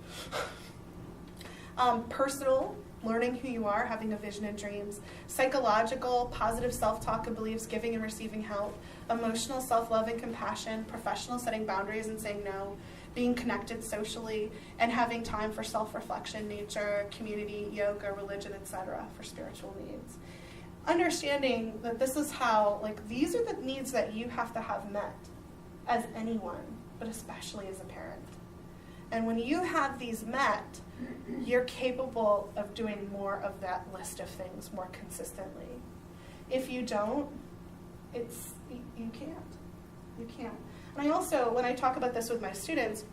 Personal learning who you are, having a vision and dreams, psychological, positive self-talk and beliefs, giving and receiving help, emotional self-love and compassion, professional, setting boundaries and saying no, being connected socially, and having time for self-reflection, nature, community, yoga, religion, etc., for spiritual needs. Understanding that this is how, like, these are the needs that you have to have met as anyone, but especially as a parent. And when you have these met, you're capable of doing more of that list of things more consistently. If you don't, you can't. You can't. And I also, when I talk about this with my students,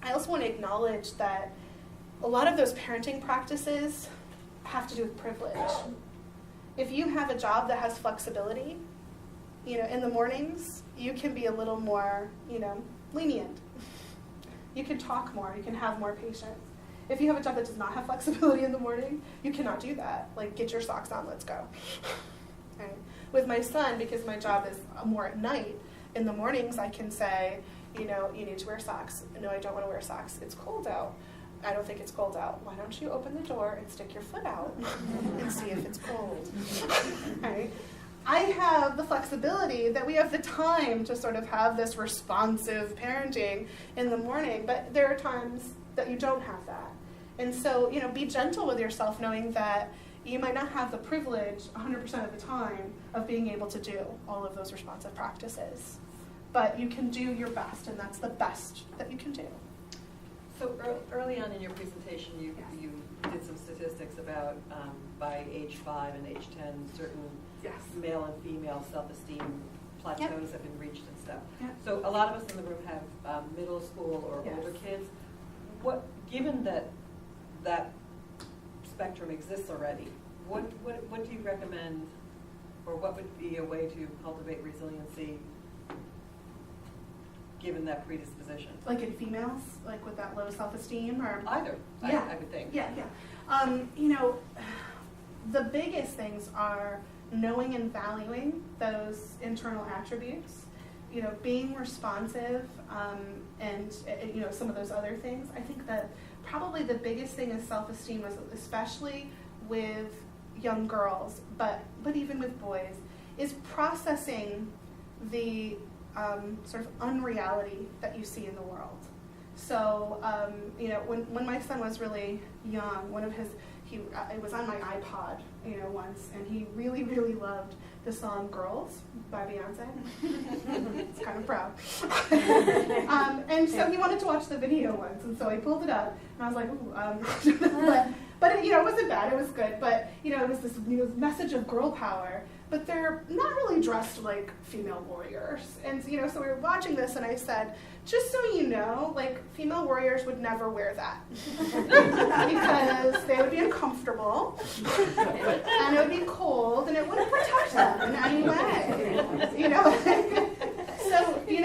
I also want to acknowledge that a lot of those parenting practices have to do with privilege. If you have a job that has flexibility, in the mornings, you can be a little more, lenient. You can talk more, you can have more patience. If you have a job that does not have flexibility in the morning, you cannot do that. Like, get your socks on, let's go. Okay. With my son, because my job is more at night, in the mornings I can say, you need to wear socks. No, I don't want to wear socks. It's cold out. I don't think it's cold out. Why don't you open the door and stick your foot out and see if it's cold? Okay. I have the flexibility that we have the time to sort of have this responsive parenting in the morning, but there are times that you don't have that. And so, be gentle with yourself, knowing that you might not have the privilege 100% of the time of being able to do all of those responsive practices. But you can do your best, and that's the best that you can do. So early on in your presentation, you did some statistics about by age 5 and age 10, certain male and female self-esteem plateaus have been reached and stuff. Yep. So a lot of us in the room have middle school or older kids. Given that spectrum exists already, what do you recommend, or what would be a way to cultivate resiliency given that predisposition? Like in females, like with that low self-esteem, or either? Yeah. I would think. Yeah. The biggest things are knowing and valuing those internal attributes, being responsive, and some of those other things. I think that probably the biggest thing is self-esteem, especially with young girls, but even with boys, is processing the sort of unreality that you see in the world. So, when my son was really young, it was on my iPod, once, and he really, really loved the song "Girls" by Beyonce. It's kind of proud. And so he wanted to watch the video once, and so I pulled it up, and I was like, ooh, but it wasn't bad, it was good, but, it was this message of girl power, but they're not really dressed like female warriors. And, so we were watching this, and I said, just so you know, like, female warriors would never wear that. Because they would be uncomfortable, and it would be cold, and it wouldn't protect them in any way. So, You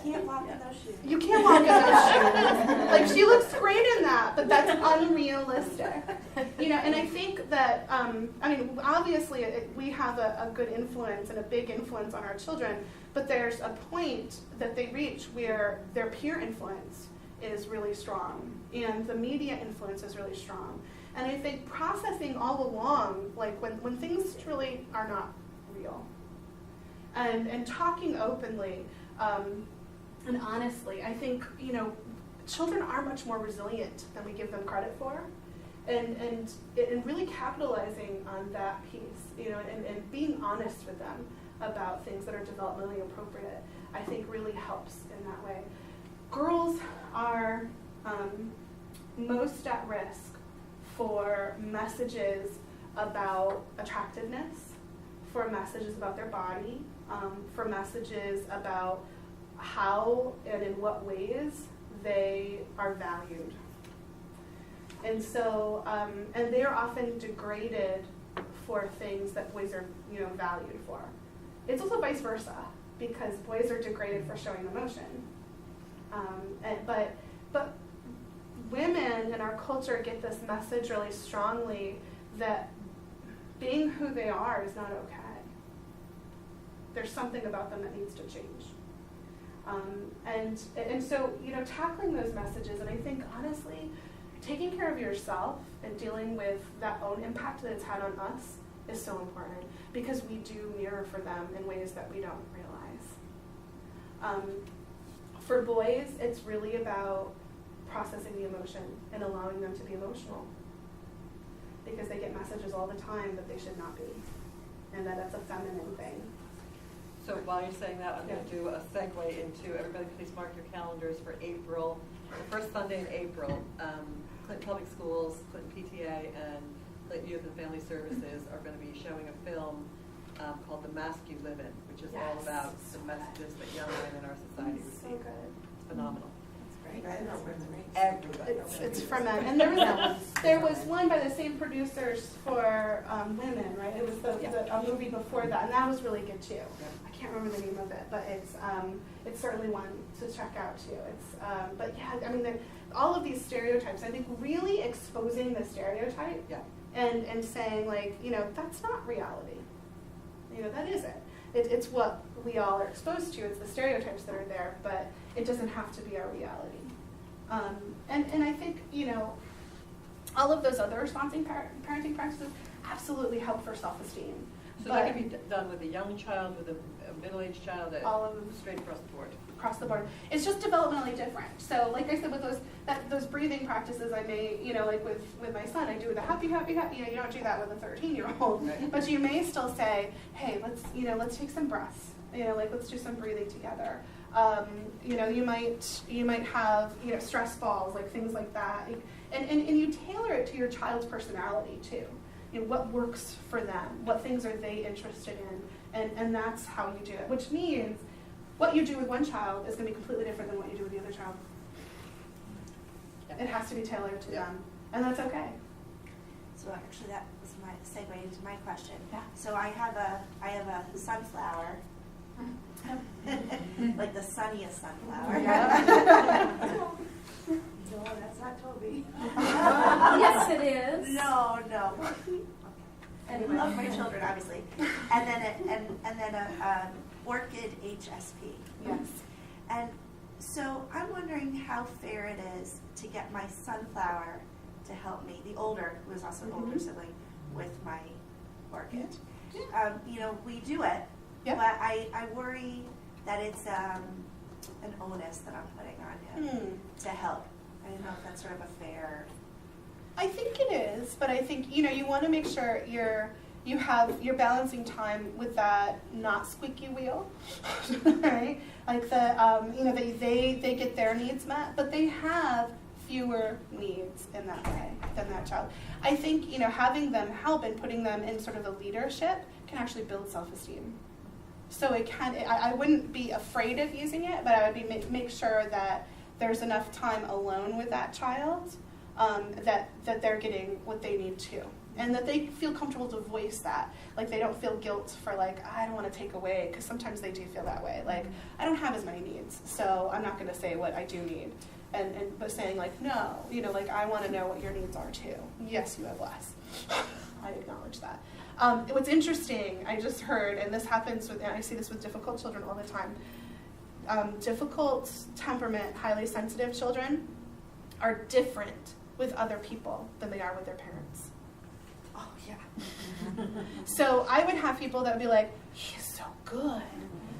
can't walk in those shoes. you can't walk in those shoes. Like, she looks great in that, but that's unrealistic. And I think that, obviously we have a good influence and a big influence on our children, but there's a point that they reach where their peer influence is really strong, and the media influence is really strong. And I think processing all along, like when things really are not real, and talking openly, and honestly, I think, children are much more resilient than we give them credit for. And really capitalizing on that piece, and being honest with them about things that are developmentally appropriate, I think really helps in that way. Girls are most at risk for messages about attractiveness, for messages about their body, for messages about how and in what ways they are valued. And so, and they are often degraded for things that boys are, valued for. It's also vice versa, because boys are degraded for showing emotion. But women in our culture get this message really strongly that being who they are is not okay. There's something about them that needs to change. And so, tackling those messages, and I think honestly, taking care of yourself and dealing with that own impact that it's had on us is so important, because we do mirror for them in ways that we don't realize. For boys, it's really about processing the emotion and allowing them to be emotional, because they get messages all the time that they should not be, and that that's a feminine thing. So while you're saying that, I'm going to do a segue into, everybody please mark your calendars for April. The first Sunday in April, Clinton Public Schools, Clinton PTA, and Clinton Youth and Family Services are going to be showing a film called The Mask You Live In, which is all about the messages that young men in our society So receive. good. It's phenomenal. Everybody. It's for men, and there was one by the same producers for women, right? It was a movie before that, and that was really good too. I can't remember the name of it, but it's certainly one to check out too. But yeah, I mean, all of these stereotypes. I think really exposing the stereotype, and saying like, that's not reality. That isn't. It's what we all are exposed to. It's the stereotypes that are there, but it doesn't have to be our reality. And I think, all of those other responsive parenting practices absolutely help for self-esteem. So that can be done with a young child, with a middle-aged child, all of them, straight across the board. Across the board. It's just developmentally different. So like I said, with those breathing practices I may, like with my son, I do the happy, happy, happy. You don't do that with a 13-year-old. Right. But you may still say, hey, let's take some breaths. Let's do some breathing together. You might have, stress balls, like things like that. And you tailor it to your child's personality too. What works for them, what things are they interested in, and that's how you do it, which means what you do with one child is going to be completely different than what you do with the other child. It has to be tailored to them, and that's okay. So actually that was my segue into my question. Yeah. So I have a sunflower, like the sunniest sunflower. No, that's not Toby. Yes, it is. No. I love my children, obviously. And then a orchid HSP. Yes. And so I'm wondering how fair it is to get my sunflower to help me, the older, who is also an older sibling, with my orchid. We do it, but I worry that it's an onus that I'm putting on him to help. I don't know if that's sort of a fair. I think it is, but I think you want to make sure you're balancing time with that not squeaky wheel, right? Like they get their needs met, but they have fewer needs in that way than that child. I think having them help and putting them in sort of the leadership can actually build self-esteem. So it can. I wouldn't be afraid of using it, but I would be make sure that there's enough time alone with that child, that they're getting what they need to, and that they feel comfortable to voice that. Like they don't feel guilt for like, I don't want to take away, because sometimes they do feel that way. Like, I don't have as many needs, so I'm not going to say what I do need. But saying like, no, like I want to know what your needs are too. Yes, you have less. I acknowledge that. What's interesting, I just heard, and this happens and I see this with difficult children all the time. Difficult temperament, highly sensitive children are different with other people than they are with their parents. Oh yeah. So I would have people that would be like, he is so good.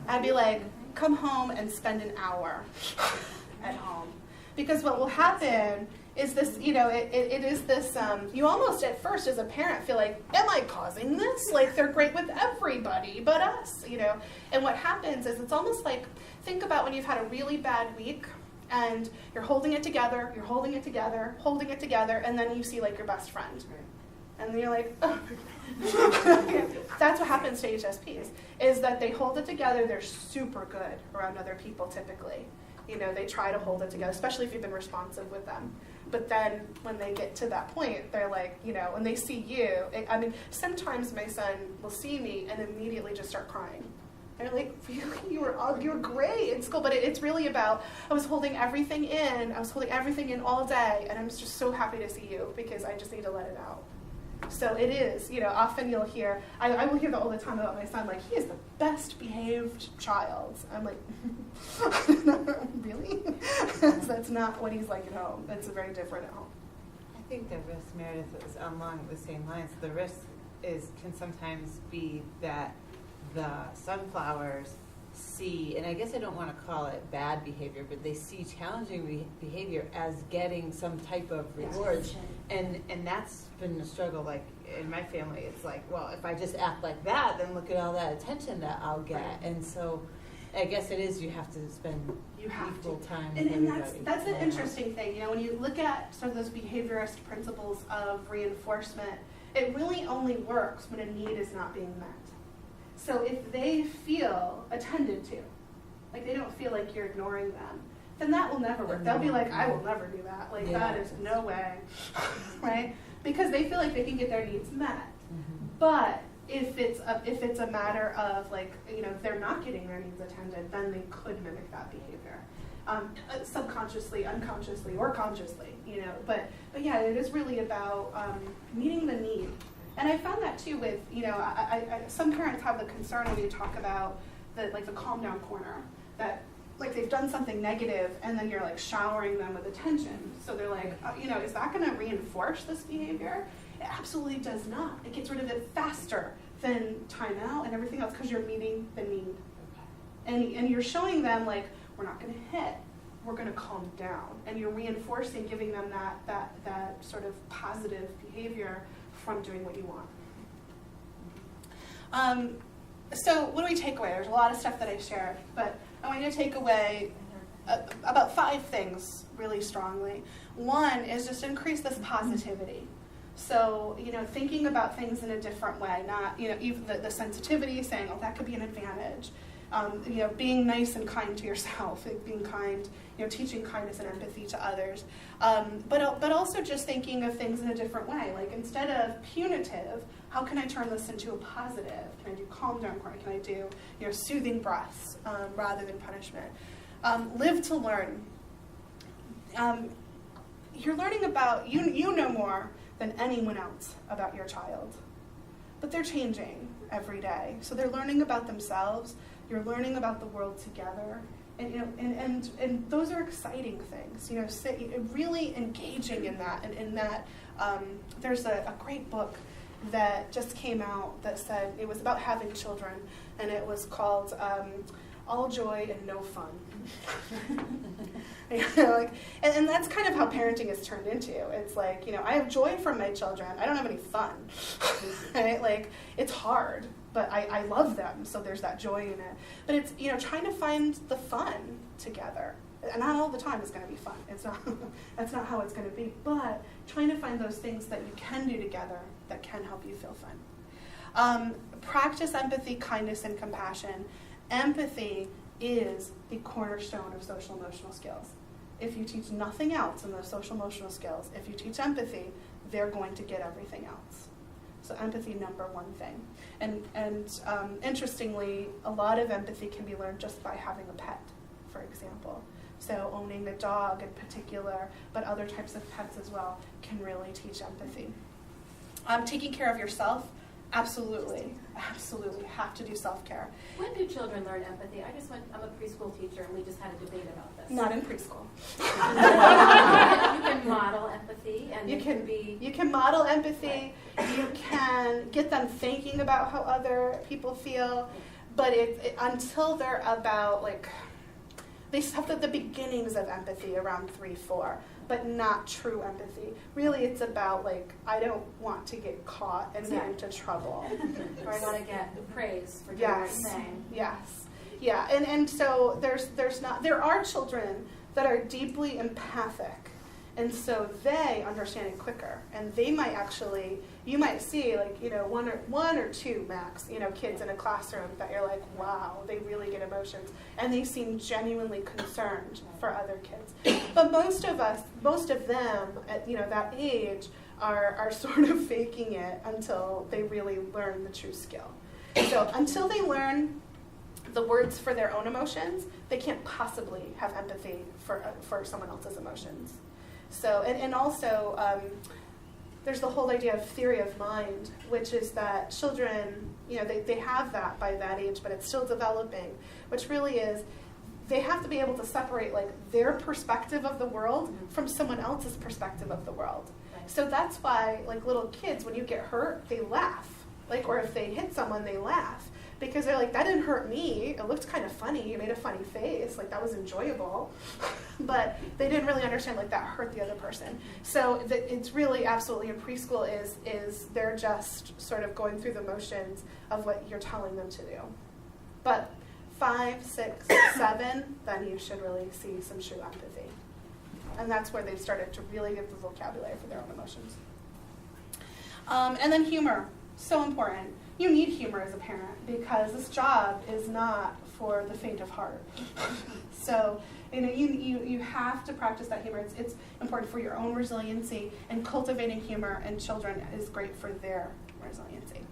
I'd be like, come home and spend an hour at home. Because what will happen is this, it is this, you almost at first as a parent feel like, am I causing this? Like they're great with everybody but us, And what happens is it's almost like, think about when you've had a really bad week and you're holding it together, holding it together, and then you see like your best friend. And you're like, oh. That's what happens to HSPs, is that they hold it together, they're super good around other people typically. They try to hold it together, especially if you've been responsive with them. But then when they get to that point, they're like, when they see you, sometimes my son will see me and immediately just start crying. They're like, really? You were great in school. But it's really about, I was holding everything in all day, and I'm just so happy to see you because I just need to let it out. So it is, often you'll hear, I will hear that all the time about my son, like, he is the best behaved child. I'm like, really? That's not what he's like at home. It's very different at home. think the risk, Meredith, is along the same lines. The risk can sometimes be that the sunflowers see, and I guess I don't want to call it bad behavior, but they see challenging behavior as getting some type of reward. And that's been a struggle, like in my family. It's like, well, if I just act like that, then look at all that attention that I'll get. Right. And so I guess it is, you have to spend equal time with everybody. And that's an interesting thing. When you look at sort of those behaviorist principles of reinforcement, it really only works when a need is not being met. So if they feel attended to, like they don't feel like you're ignoring them, then that will never work. They'll be like, I will never do that. Like, that is no way, right? Because they feel like they can get their needs met. Mm-hmm. But if it's a matter of like, if they're not getting their needs attended, then they could mimic that behavior, subconsciously, unconsciously, or consciously, But yeah, it is really about meeting the need. And I found that too with, some parents have the concern when you talk about the calm down corner, that like they've done something negative and then you're like showering them with attention. So they're like, is that going to reinforce this behavior? It absolutely does not. It gets rid of it faster than timeout and everything else because you're meeting the need. And you're showing them like, we're not going to hit, we're going to calm down. And you're reinforcing, giving them that sort of positive behavior from doing what you want. So what do we take away? There's a lot of stuff that I shared, but I want you to take away about 5 things really strongly. One is just increase this positivity. So, thinking about things in a different way, not, even the sensitivity, saying, oh, that could be an advantage. Being nice and kind to yourself, being kind, teaching kindness and empathy to others. But also just thinking of things in a different way. Like instead of punitive, how can I turn this into a positive? Can I do calm down? Can I do soothing breaths rather than punishment? Live to learn. You're learning about, you know more than anyone else about your child. But they're changing every day. So they're learning about themselves. You're learning about the world together. And those are exciting things. Really engaging in that. And in that, there's a great book that just came out that said, it was about having children, and it was called All Joy and No Fun. And that's kind of how parenting is turned into. It's like, I have joy from my children. I don't have any fun. Right? Like, it's hard, but I love them, so there's that joy in it. But it's, trying to find the fun together. And not all the time is going to be fun. It's not. That's not how it's going to be. But trying to find those things that you can do together that can help you feel fun. Practice empathy, kindness, and compassion. Empathy is the cornerstone of social emotional skills. If you teach nothing else in those social emotional skills, if you teach empathy, they're going to get everything else. So empathy, number one thing. And interestingly, a lot of empathy can be learned just by having a pet, for example. So owning a dog in particular, but other types of pets as well, can really teach empathy. Taking care of yourself, absolutely have to do self-care. When do children learn empathy? I'm a preschool teacher, and we just had a debate about this. Not in preschool. You can model empathy, and you can model empathy. Right. You can get them thinking about how other people feel, but until they're about they have the beginnings of empathy around 3-4, but not true empathy. Really, it's about I don't want to get caught and get into trouble. Or I want to get praise for doing the right thing. Yes. Yeah. And so there are children that are deeply empathic, and so they understand it quicker, and they might actually, you might see one or two max, kids in a classroom that you're like, wow, they really get emotions, and they seem genuinely concerned for other kids. But most of them at that age are sort of faking it until they really learn the true skill. So until they learn the words for their own emotions, they can't possibly have empathy for someone else's emotions. So, and also, there's the whole idea of theory of mind, which is that children, they have that by that age, but it's still developing, which really is, they have to be able to separate their perspective of the world from someone else's perspective of the world. Right. So that's why, like, little kids, when you get hurt, they laugh. Like, or if they hit someone, they laugh. Because they're like, that didn't hurt me. It looked kind of funny. You made a funny face. Like, that was enjoyable. But they didn't really understand, like, that hurt the other person. So it's really absolutely in preschool is they're just sort of going through the motions of what you're telling them to do. But 5, 6, 7, then you should really see some true empathy. And that's where they've started to really give the vocabulary for their own emotions. And then humor, so important. You need humor as a parent because this job is not for the faint of heart. So, you have to practice that humor. It's important for your own resiliency, and cultivating humor in children is great for their resiliency.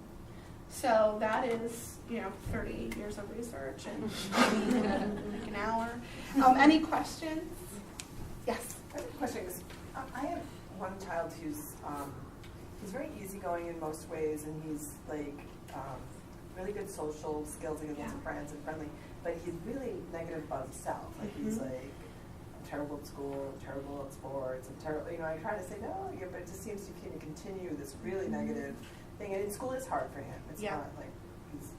So that is, 30 years of research and like an hour. Any questions? Yes. I have a question. I have one child who's he's very easygoing in most ways, and he's like really good social skills and he has lots of friends and friendly. But he's really negative about himself. Like he's like, I'm terrible at school, I'm terrible at sports, I'm terrible. I try to say no, but it just seems to continue this really negative thing. And in school, it's hard for him. It's not like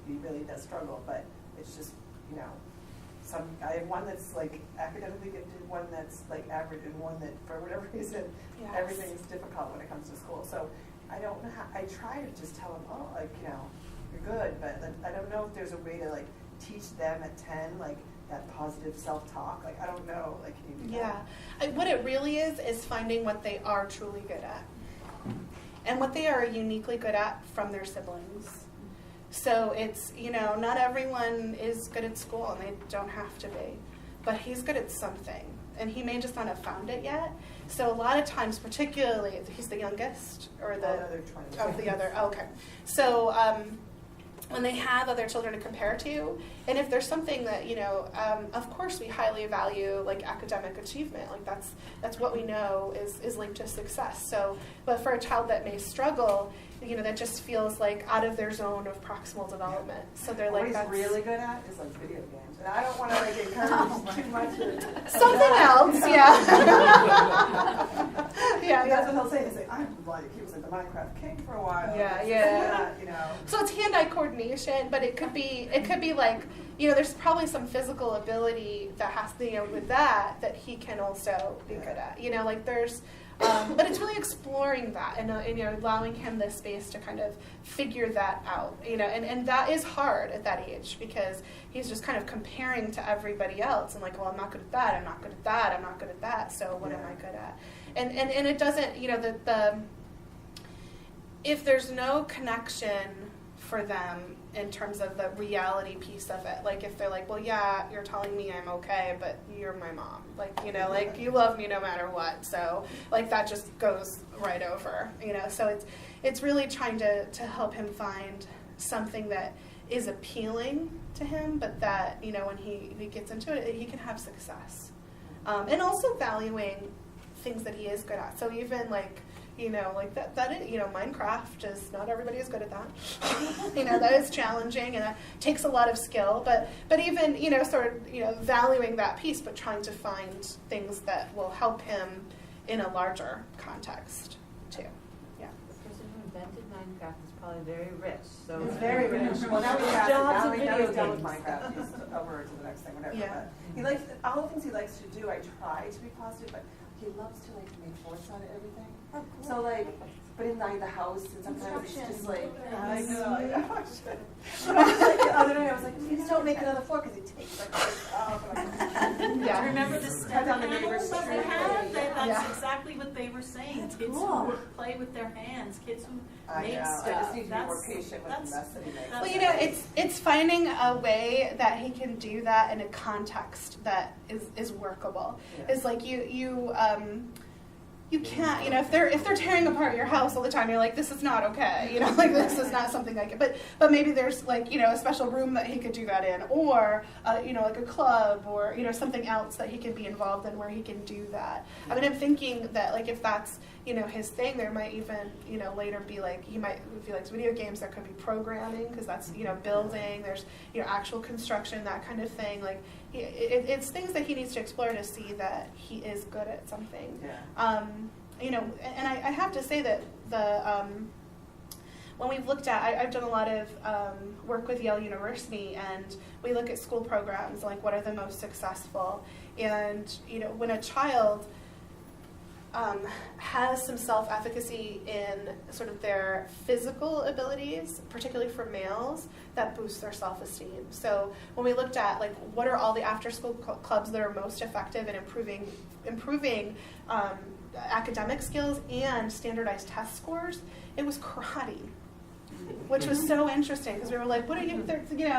he really does struggle, but it's just I have one that's like academically gifted, one that's like average, and one that for whatever reason everything's difficult when it comes to school. So I don't know how. I try to just tell them, you're good, but I don't know if there's a way to like teach them at 10 like that positive self-talk. Like I don't know. Like can you do that? What it really is finding what they are truly good at, and what they are uniquely good at from their siblings. So it's, not everyone is good at school, and they don't have to be. But he's good at something, and he may just not have found it yet. So a lot of times, particularly, he's the youngest, or the other. Okay. So when they have other children to compare to, and if there's something that, of course we highly value, like academic achievement, like that's what we know is linked to success. So, but for a child that may struggle, that just feels like out of their zone of proximal development. So they're like, what he's really good at is like video games. And I don't want to like encourage too much. Something else, yeah. That's what he'll say. He's like, he was like the Minecraft king for a while. Yeah. So it's hand-eye coordination, but it could be like, there's probably some physical ability that has to, with that he can also be good at. Like there's, but it's really exploring that and allowing him the space to kind of figure that out, and that is hard at that age because he's just kind of comparing to everybody else and like, well, I'm not good at that, I'm not good at that, I'm not good at that, so what am I good at? And it doesn't, if there's no connection for them in terms of the reality piece of it, like if they're like, well, yeah, you're telling me I'm okay, but you're my mom, like, like you love me no matter what, so like that just goes right over, so it's really trying to help him find something that is appealing to him, but that, when he gets into it, he can have success, and also valuing things that he is good at. So even like, like that is, Minecraft is not everybody is good at that. That is challenging and that takes a lot of skill, but even, sort of, valuing that piece, but trying to find things that will help him in a larger context too. Yeah. The person who invented Minecraft is probably very rich. So it's very rich. Well, now he's done with Minecraft. He's over to the next thing, whatever. Yeah. But he likes all the things he likes to do. I try to be positive, but he loves to like make forts out of everything. Oh, cool. So like, but in like the house, and sometimes it's just like, I know. The other day I was like, please don't make another fort because it takes like off. Yeah. Remember the step down the panels neighbor's that they street. had? That's exactly what they were saying. That's kids cool. who play with their hands, kids who I make know. stuff. I just need to be more patient with the mess that he makes. Well, it's finding a way that he can do that in a context that is workable. Yeah. It's like you can't, if they're tearing apart your house all the time, you're like, this is not okay, like this is not something I can, but maybe there's like, a special room that he could do that in, or, like a club, or, something else that he can be involved in where he can do that. I mean, I'm thinking that like, if that's, his thing, there might even, later be like, he might, if he likes video games, there could be programming, because that's, building, there's, actual construction, that kind of thing, like, it's things that he needs to explore to see that he is good at something. Yeah. and I have to say that when we've looked at, I've done a lot of work with Yale University, and we look at school programs, like what are the most successful. And when a child has some self-efficacy in sort of their physical abilities, particularly for males, that boosts their self-esteem. So when we looked at like what are all the after-school clubs that are most effective in improving academic skills and standardized test scores, it was karate, which was so interesting because we were like, what are you,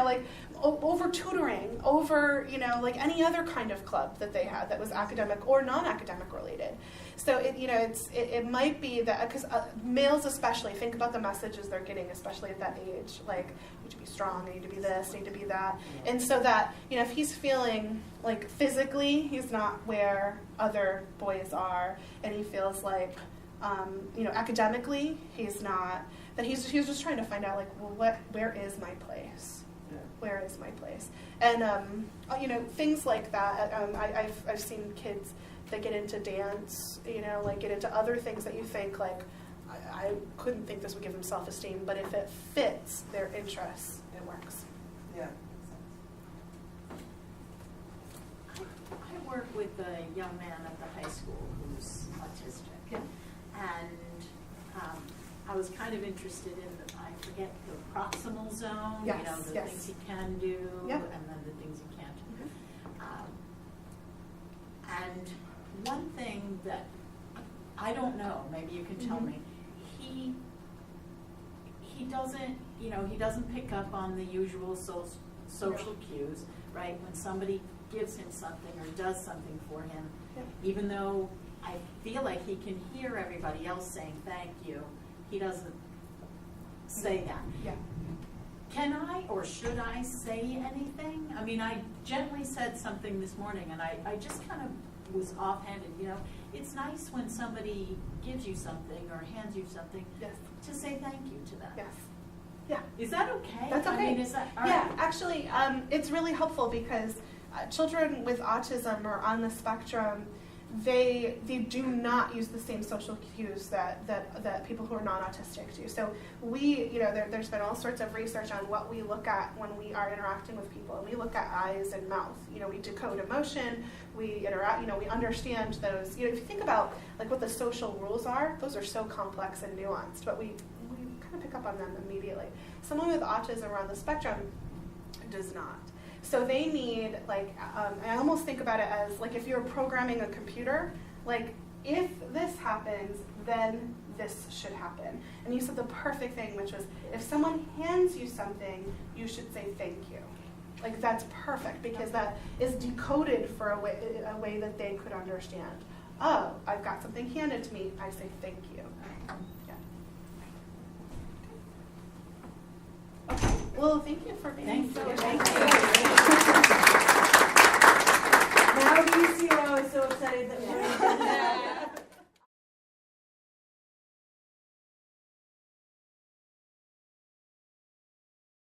like over tutoring, over, like any other kind of club that they had that was academic or non-academic related. So it might be that, because males especially, think about the messages they're getting, especially at that age, like, you need to be strong, you need to be this, you need to be that. And so that, if he's feeling like physically he's not where other boys are, and he feels like, academically he's not, then he's just trying to find out, like, well, where is my place? Where is my place? And, things like that. I've seen kids that get into dance, like get into other things that you think, like, I couldn't think this would give them self-esteem, but if it fits their interests, it works. Yeah. I work with a young man at the high school who's autistic. Yeah. And I was kind of interested in, I forget, the proximal zone, Yes, the yes. things he can do, Yep. and then the things he can't do. Mm-hmm. And one thing that, I don't know, maybe you can tell Mhm. me, he doesn't, he doesn't pick up on the usual social cues, right? When somebody gives him something or does something for him, Yep. even though I feel like he can hear everybody else saying thank you, he doesn't say that. Yeah. Can I or should I say anything? I mean, I gently said something this morning, and I just kind of was offhanded, It's nice when somebody gives you something or hands you something, Yes. to say thank you to them. Yes. Yeah. Is that okay? That's okay. I mean, is that, all Yeah, right. actually, it's really helpful because children with autism or on the spectrum, they do not use the same social cues that people who are non-autistic do. So there's been all sorts of research on what we look at when we are interacting with people, and we look at eyes and mouth. We decode emotion, we interact, we understand those. If you think about like what the social rules are, those are so complex and nuanced, but we kind of pick up on them immediately. Someone with autism or on the spectrum does not. So they need, like, I almost think about it as, like, if you're programming a computer, like, if this happens, then this should happen. And you said the perfect thing, which was, if someone hands you something, you should say thank you. Like, that's perfect, because that is decoded for a way that they could understand. Oh, I've got something handed to me, I say thank you. Yeah. Okay. Well, thank you for being so. Thank you. Now do you see why I was so excited that we're